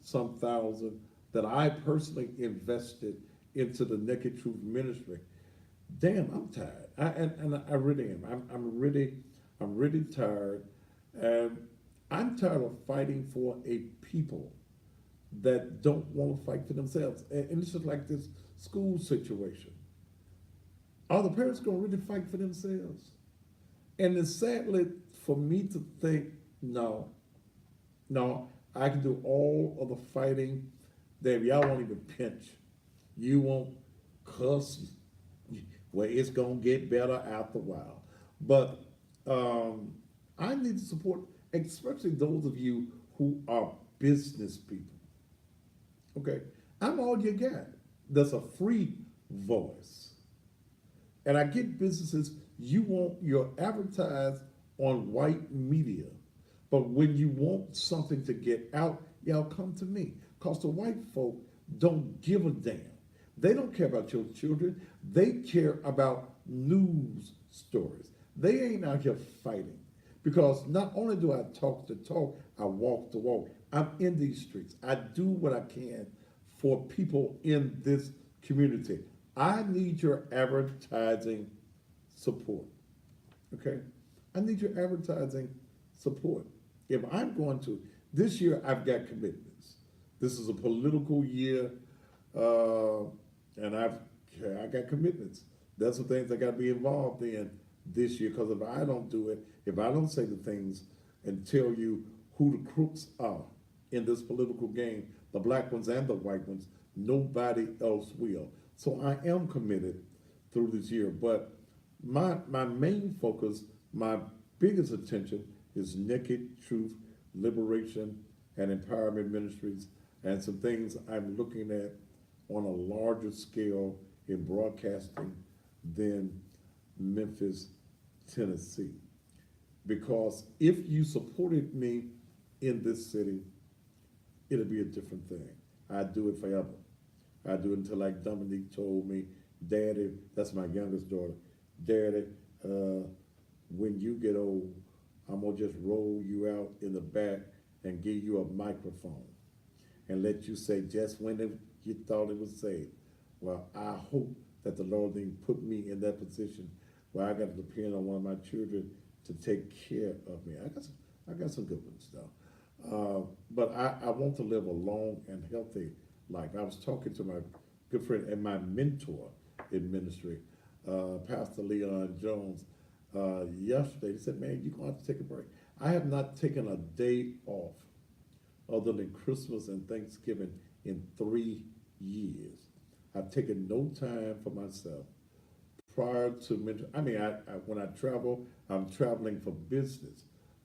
some thousand that I personally invested into the Naked Truth Ministry. Damn, I'm tired. And I really am. I'm really tired. And I'm tired of fighting for a people that don't want to fight for themselves. And it's just like this school situation. Are the parents going to really fight for themselves? And it's sadly for me to think, no, no, I can do all of the fighting that y'all won't even pinch. You won't cuss. Well, it's going to get better after a while. But I need to support, especially those of you who are business people. Okay? I'm all you got. There's a free voice. And I get businesses, you want your advertised on white media. But when you want something to get out, y'all come to me. Because the white folk don't give a damn. They don't care about your children. They care about news stories. They ain't out here fighting. Because not only do I talk the talk, I walk the walk. I'm in these streets. I do what I can for people in this community. I need your advertising support. Okay? I need your advertising support. If I'm going to, this year I've got commitments. This is a political year, and I got commitments. That's the things I got to be involved in this year, because if I don't do it, if I don't say the things and tell you who the crooks are in this political game, the black ones and the white ones, nobody else will. So I am committed through this year, but my main focus, my biggest attention is Naked Truth, Liberation, and Empowerment Ministries, and some things I'm looking at on a larger scale in broadcasting than Memphis, Tennessee. Because if you supported me in this city, it'll be a different thing. I'd do it forever. I'd do it until, like Dominique told me, Daddy, that's my youngest daughter, Daddy, when you get old, I'm gonna just roll you out in the back and give you a microphone and let you say just when you thought it was safe. Well, I hope that the Lord didn't put me in that position where I got to depend on one of my children to take care of me. I got some good ones though. But I want to live a long and healthy life. I was talking to my good friend and my mentor in ministry, Pastor Leon Jones, yesterday. He said, man, you're going to have to take a break. I have not taken a day off other than Christmas and Thanksgiving in 3 years. I've taken no time for myself. Prior to mentor, I mean, when I travel, I'm traveling for business.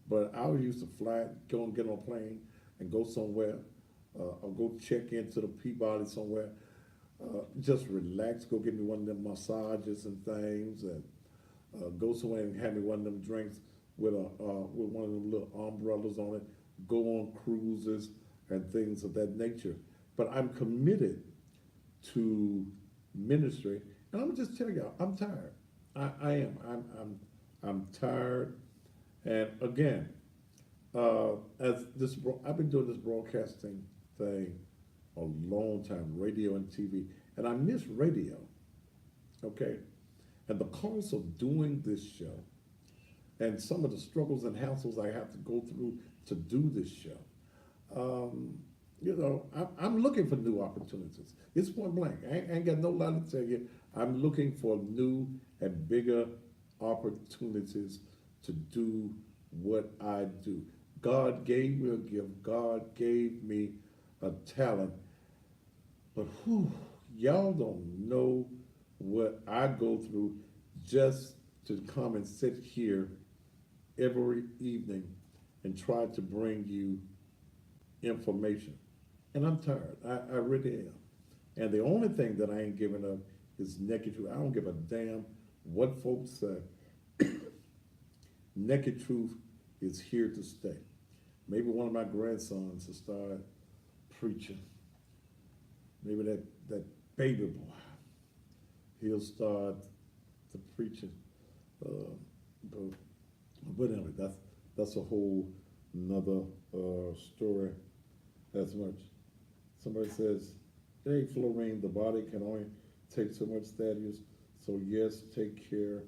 But I used to fly, go and get on a plane and go somewhere, or go check into the Peabody somewhere, just relax, go get me one of them massages and things, and go somewhere and have me one of them drinks with one of them little umbrellas on it, go on cruises and things of that nature. But I'm committed to ministry, and I'm gonna just tell y'all, I'm tired. I am. I'm tired. And again, I've been doing this broadcasting thing a long time, radio and TV, and I miss radio. Okay, and the cost of doing this show, and some of the struggles and hassles I have to go through to do this show. I'm looking for new opportunities. It's point blank. I ain't got no lie to tell you. I'm looking for new and bigger opportunities to do what I do. God gave me a gift. God gave me a talent. But y'all don't know what I go through just to come and sit here every evening and try to bring you information. And I'm tired. I really am. And the only thing that I ain't giving up is Naked Truth. I don't give a damn what folks say. Naked Truth is here to stay. Maybe one of my grandsons will start preaching. Maybe that baby boy, he'll start the preaching. But anyway, that's a whole another story as much. Somebody says, hey, Florine, the body can only take so much status. So yes, take care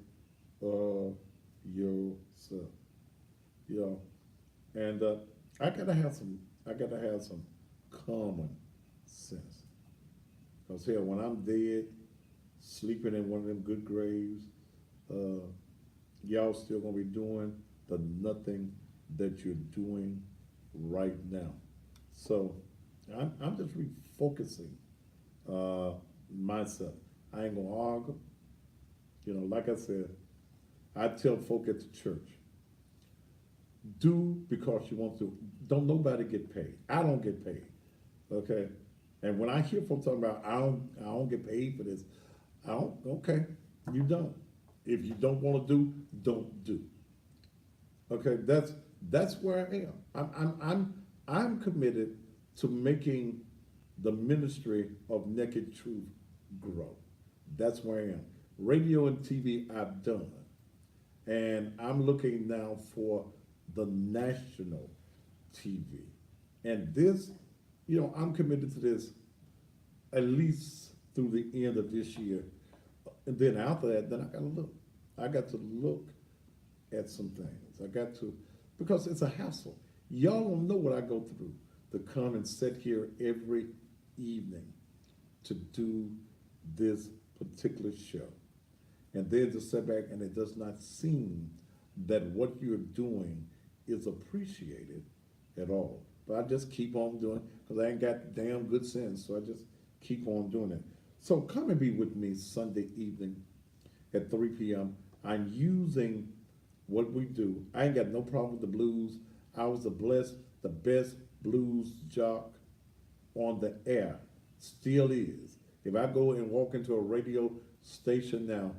of yourself. You know, and I gotta have some. I gotta have some common sense. Cause hell, when I'm dead, sleeping in one of them good graves, uh, y'all still gonna be doing the nothing that you're doing right now. So I'm just refocusing myself. I ain't gonna argue. You know, like I said, I tell folk at the church, do because you want to. Don't nobody get paid. I don't get paid. Okay. And when I hear folks talking about I don't get paid for this, I don't. Okay, you don't. If you don't want to do, don't do. Okay, that's where I am. I'm committed to making the ministry of Naked Truth grow. That's where I am. Radio and TV I've done, and I'm looking now for the national TV. And this, you know, I'm committed to this at least through the end of this year. And then after that, then I gotta look. I got to look at some things. I got to, because it's a hassle. Y'all don't know what I go through to come and sit here every evening to do this particular show. And there's a setback, and it does not seem that what you're doing is appreciated at all. But I just keep on doing it because I ain't got damn good sense, so I just keep on doing it. So come and be with me Sunday evening at 3 p.m. I'm using what we do. I ain't got no problem with the blues. I was the best blues jock on the air. Still is. If I go and walk into a radio station now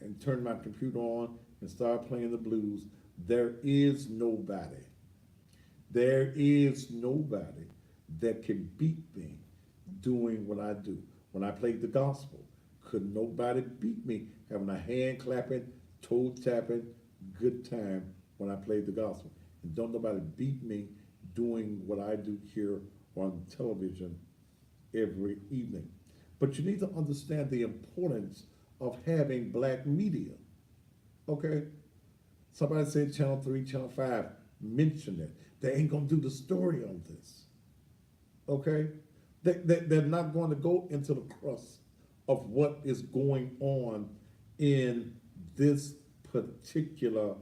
and turn my computer on and start playing the blues, there is nobody that can beat me doing what I do. When I played the gospel, could nobody beat me having a hand clapping, toe tapping, good time when I played the gospel. And don't nobody beat me doing what I do here on television every evening. But you need to understand the importance of having black media. Okay? Somebody said Channel 3, Channel 5, mention it. They ain't gonna do the story on this. Okay? They're not going to go into the crux of what is going on in this particular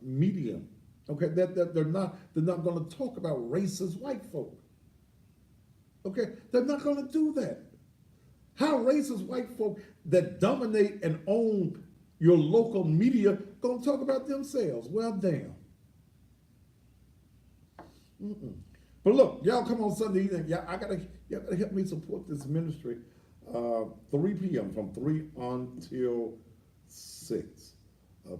medium. Okay, they're not going to talk about racist white folk. Okay, they're not going to do that. How racist white folk that dominate and own your local media going to talk about themselves? Well, damn. Mm-mm. But look, y'all come on Sunday evening. Y'all gotta help me support this ministry. 3 p.m. from 3 until 6.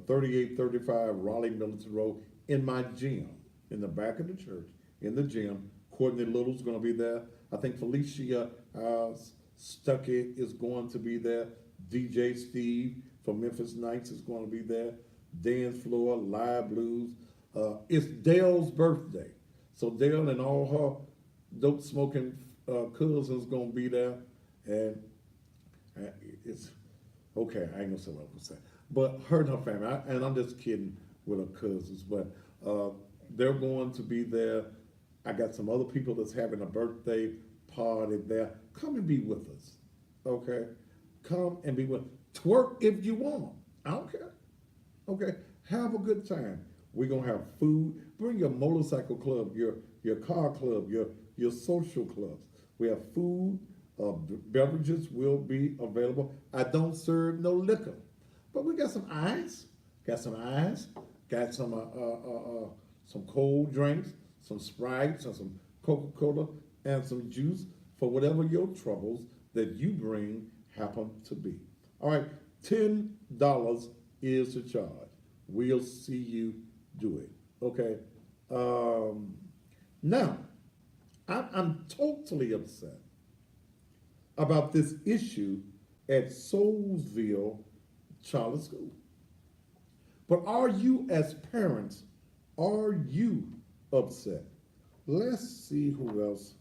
3835 Raleigh Milton Road in my gym, in the back of the church, in the gym. Courtney Little's going to be there. I think Felicia Stuckey is going to be there. DJ Steve from Memphis Nights is going to be there. Dance Floor, Live Blues. It's Dale's birthday. So Dale and all her dope smoking cousins going to be there. And it's, okay, I ain't going to say what I'm going to say. But her and her family, and I'm just kidding with her cousins, but they're going to be there. I got some other people that's having a birthday party there. Come and be with us, okay? Come and be with us. Twerk if you want. I don't care. Okay, have a good time. We're gonna have food. Bring your motorcycle club, your car club, your social clubs. We have food. Beverages will be available. I don't serve no liquor, but we got some ice. Got some cold drinks, some Sprites, and some Coca-Cola, and some juice for whatever your troubles that you bring happen to be. All right, $10 is the charge. We'll see you do it. Okay. Now, I'm totally upset about this issue at Soulsville Charter School. But are you, as parents, are you upset? Let's see who else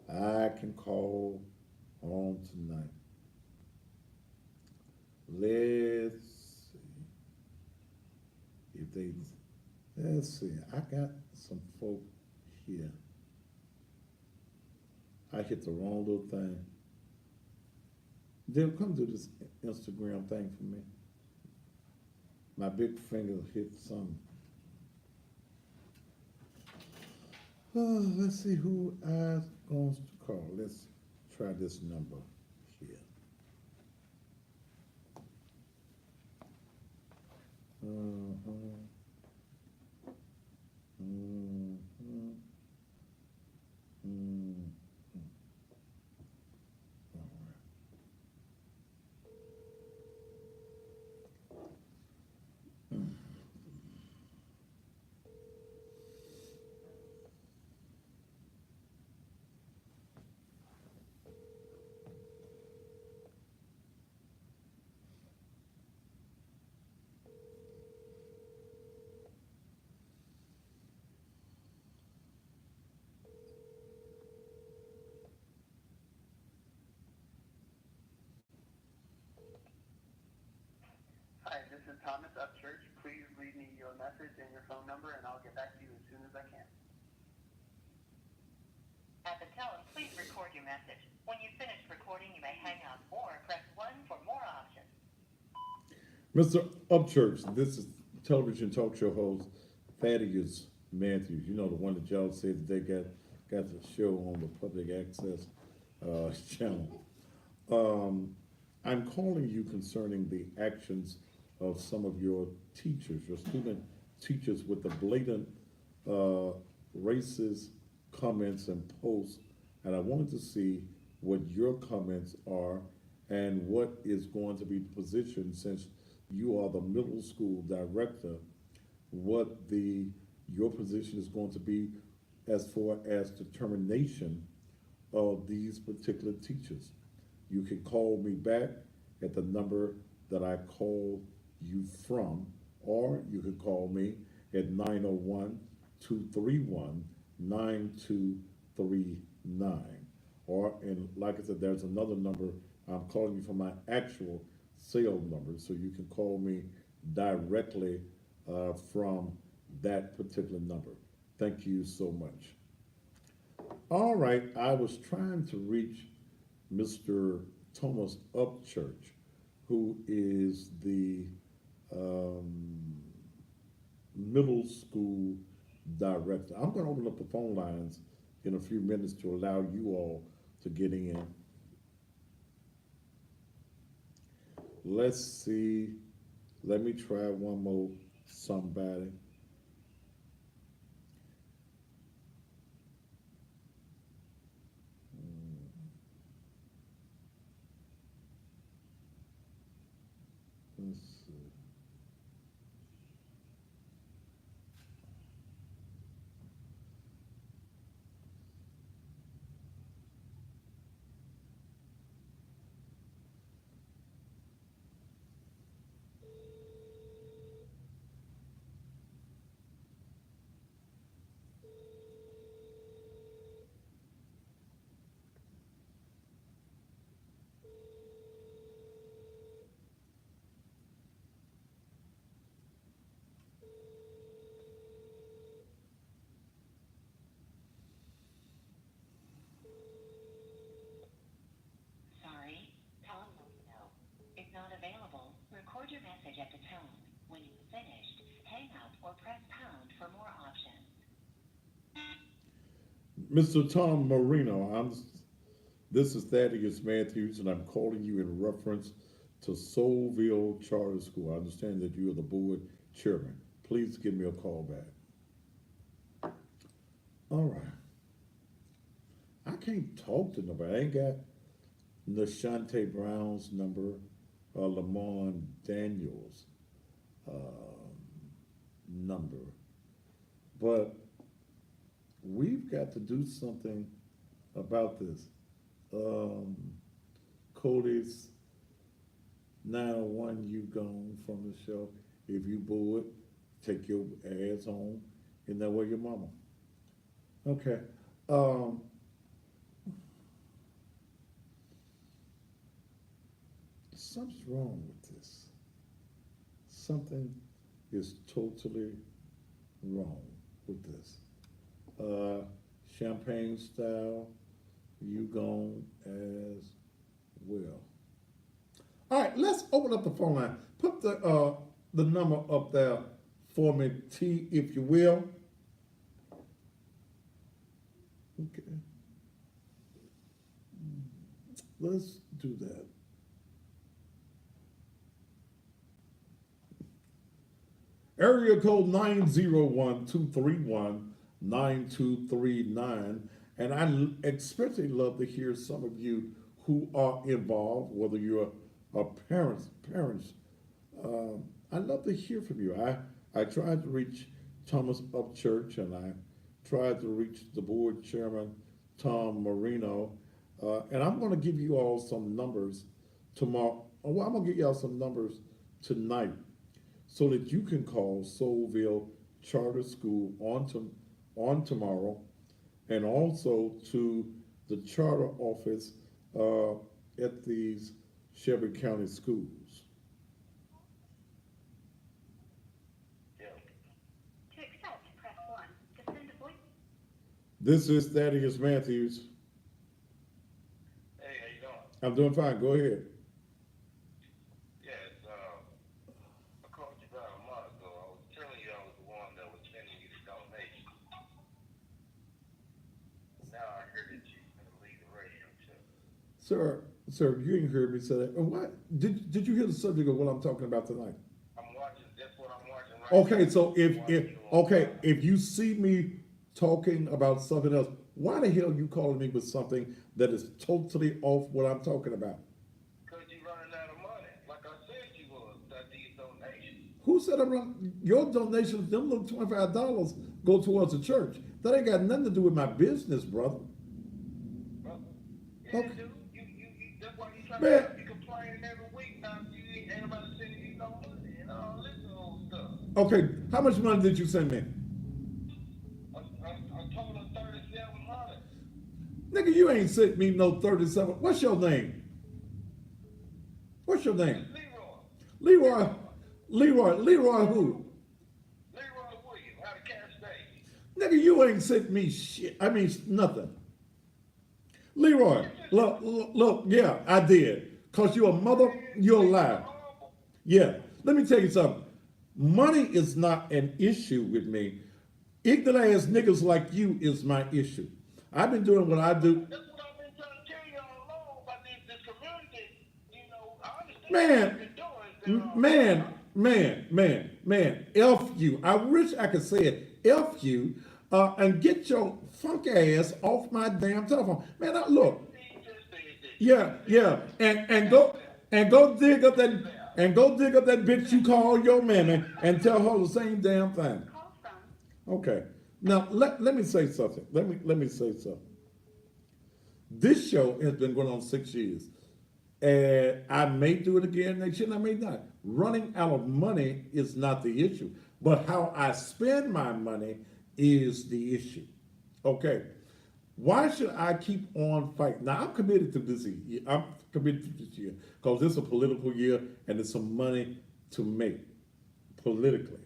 I can call on tonight. Let's see if they. Let's see. I got some folk here. I hit the wrong little thing. They'll come do this Instagram thing for me. My big finger hit something. Oh, let's see who I going to call. Let's try this number here. Uh-huh. Mhm. Mhm. All right. Hi, this is Thomas Upchurch. Please leave me your message and your phone number, and I'll get back to you as soon as I can. At the tone, please record your message. When you've finished recording, you may hang up or press 1 for more options. Mr. Upchurch, this is television talk show host Thaddeus Matthews. You know, the one that y'all said that they got the show on the public access channel. I'm calling you concerning the actions of some of your teachers, your student teachers, with the blatant racist comments and posts, and I wanted to see what your comments are and what is going to be the position, since you are the middle school director, what the your position is going to be as far as determination of these particular teachers. You can call me back at the number that I called you from, or you can call me at 901 231 9239. Or, and like I said, there's another number. I'm calling you from my actual cell number, so you can call me directly from that particular number. Thank you so much. All right, I was trying to reach Mr. Thomas Upchurch, who is the um, middle school director. I'm going to open up the phone lines in a few minutes to allow you all to get in. Let's see. Let me try one more somebody. Let's see. Sorry, Tom no is not available. Record your message at the tone. When you've finished, hang up or press pound for more options. Mr. Tom Marino, this is Thaddeus Matthews, and I'm calling you in reference to Soulsville Charter School. I understand that you are the board chairman. Please give me a call back. All right. I can't talk to nobody. I ain't got Nashante Brown's number or Lamont Daniels' number. But we've got to do something about this. Cody's 901, you gone from the show. If you bored, take your ass home, and that way your mama. Okay. something's wrong with this. Something is totally wrong with this. Champagne style, you gone as well. All right, let's open up the phone line. Put the number up there for me, T, if you will. Okay. Let's do that. Area code 901-231-9239. And I especially love to hear some of you who are involved, whether you're parents. I'd love to hear from you. I tried to reach Thomas Upchurch, and I tried to reach the board chairman, Tom Marino. And I'm going to give you all some numbers tomorrow. Well, I'm going to give you all some numbers tonight so that you can call Soulsville Charter School on tomorrow, and also to the charter office at these Shelby County schools. To accept, press 1. To send a voice. This is Thaddeus Matthews. Hey, how you doing? I'm doing fine. Go ahead. Yes, I called you about a month ago. I was telling you I was the one that was sending you the donation. Now I heard that you're going to leave the radio too. Sir, you ain't heard me say that. What? Did you hear the subject of what I'm talking about tonight? I'm watching, that's what I'm watching right Okay, now. so I'm watching you on if you see me talking about something else, why the hell you calling me with something that is totally off what I'm talking about? Because you're running out of money. Like I said you was, that these donations. Who said I'm running? Your donations, them little $25 go towards the church. That ain't got nothing to do with my business, brother. Brother. Yeah, Okay. dude. You, that's why you trying Man. to be complaining every week. Now you ain't anybody sending you no money and all this old stuff. Okay, how much money did you send me? I told her 3,700. Nigga, you ain't sent me no 37. What's your name? What's your name? Leroy. Leroy who? Leroy Williams, out of Cass State. Nigga, you ain't sent me shit. I mean, nothing. Leroy, look, yeah, I did. Cause you're a mother, you're a liar. Yeah, let me tell you something. Money is not an issue with me. Ignorant ass niggas like you is my issue. I've been doing what I do. That's what I've been trying to tell you all along about this community. You know, I understand what you've been doing. Man, F you. I wish I could say it. F you, and get your funk ass off my damn telephone. Man, look. Yeah, and go dig up that bitch you call your mammy and tell her the same damn thing. Call from. Okay. Now let me say something. Let me say something. This show has been going on 6 years. And I may do it again next year, and I may not. Running out of money is not the issue. But how I spend my money is the issue. Okay. Why should I keep on fighting? Now, I'm committed to this year. I'm committed to this year because it's a political year and there's some money to make politically.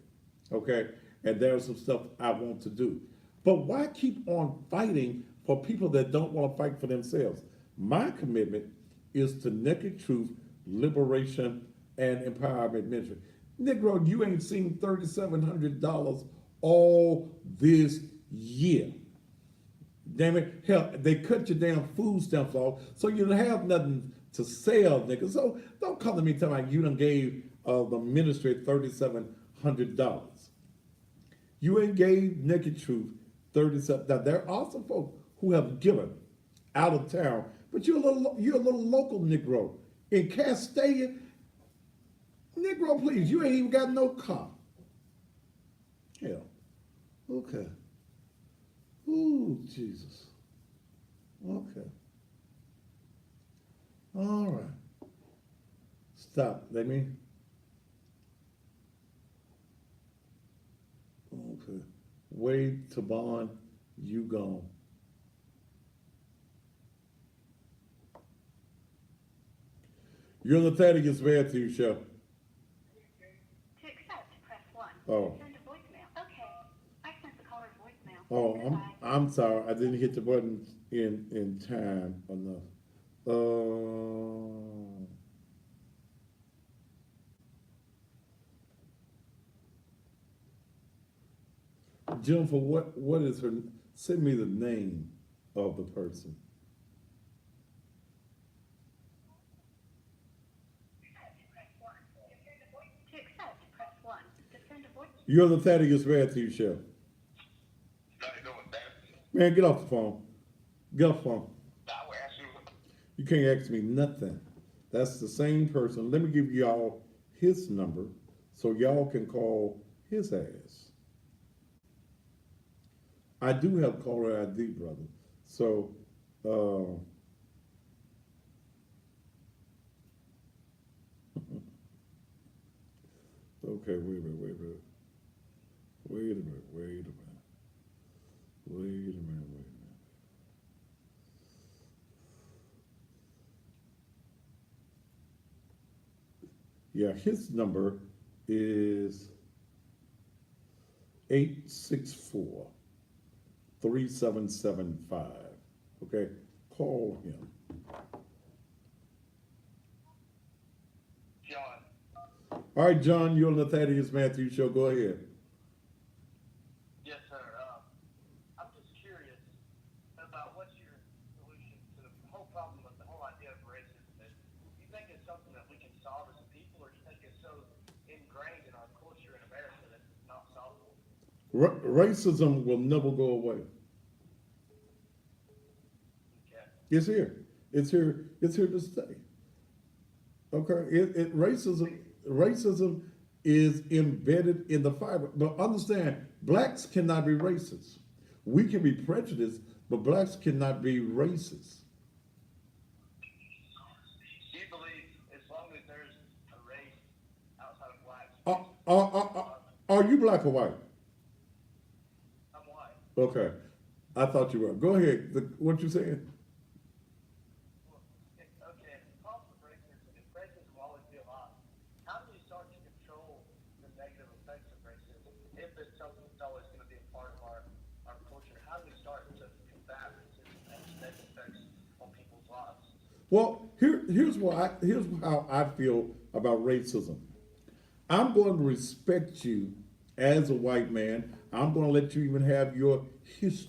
Okay? And there's some stuff I want to do. But why keep on fighting for people that don't want to fight for themselves? My commitment is to naked truth, liberation, and empowerment ministry. Negro, you ain't seen $3,700 all this year. Damn it, hell, they cut your damn food stamps off, so you don't have nothing to sell, nigga. So don't come to me telling me you done gave the ministry $3,700. You ain't gave Naked Truth 37. Now there are some folks who have given out of town, but you're a little local Negro in Castilla. Negro, please, you ain't even got no car. Hell, okay. Ooh, Jesus. Okay. All right. Stop. Let me. Okay. Wade to bond, you gone. You're on the Thaddeus Matthews Show. To accept, press 1. Oh. To send a voicemail. Okay. I sent the caller's voicemail. Oh, Goodbye. I'm sorry. I didn't hit the button in time enough. Jennifer, what is her? Send me the name of the person. To accept, press 1. To send a voice. You're on the Thaddeus Matthews Show. How you doing, man? Man, get off the phone. Get off the phone. I will ask you. You can't ask me nothing. That's the same person. Let me give y'all his number so y'all can call his ass. I do have caller ID, brother. So, okay, wait a minute. Yeah, his number is 864-3775. Okay, call him. John. All right, John, you're on the Thaddeus Matthews Show. Go ahead. Yes, sir. I'm just curious about what's your solution to the whole problem with the whole idea of racism. Do you think it's something that we can solve as a people, or do you think it's so ingrained in our culture in America that it's not solvable? Racism will never go away. Okay. It's here. It's here. It's here to stay. Okay. Racism is embedded in the fiber. But understand, blacks cannot be racist. We can be prejudiced, but blacks cannot be racist. Do you believe as long as there's a race outside of blacks, Are you black or white? I'm white. Okay. I thought you were. Go ahead. What you saying? Well, okay, if the problem with racism, if racism will always be alive, how do we start to control the negative effects of racism? If it's something that's always going to be a part of our culture, how do we start to combat racism and its negative effects on people's lives? Well, here's how I feel about racism. I'm going to respect you as a white man. I'm going to let you even have your history.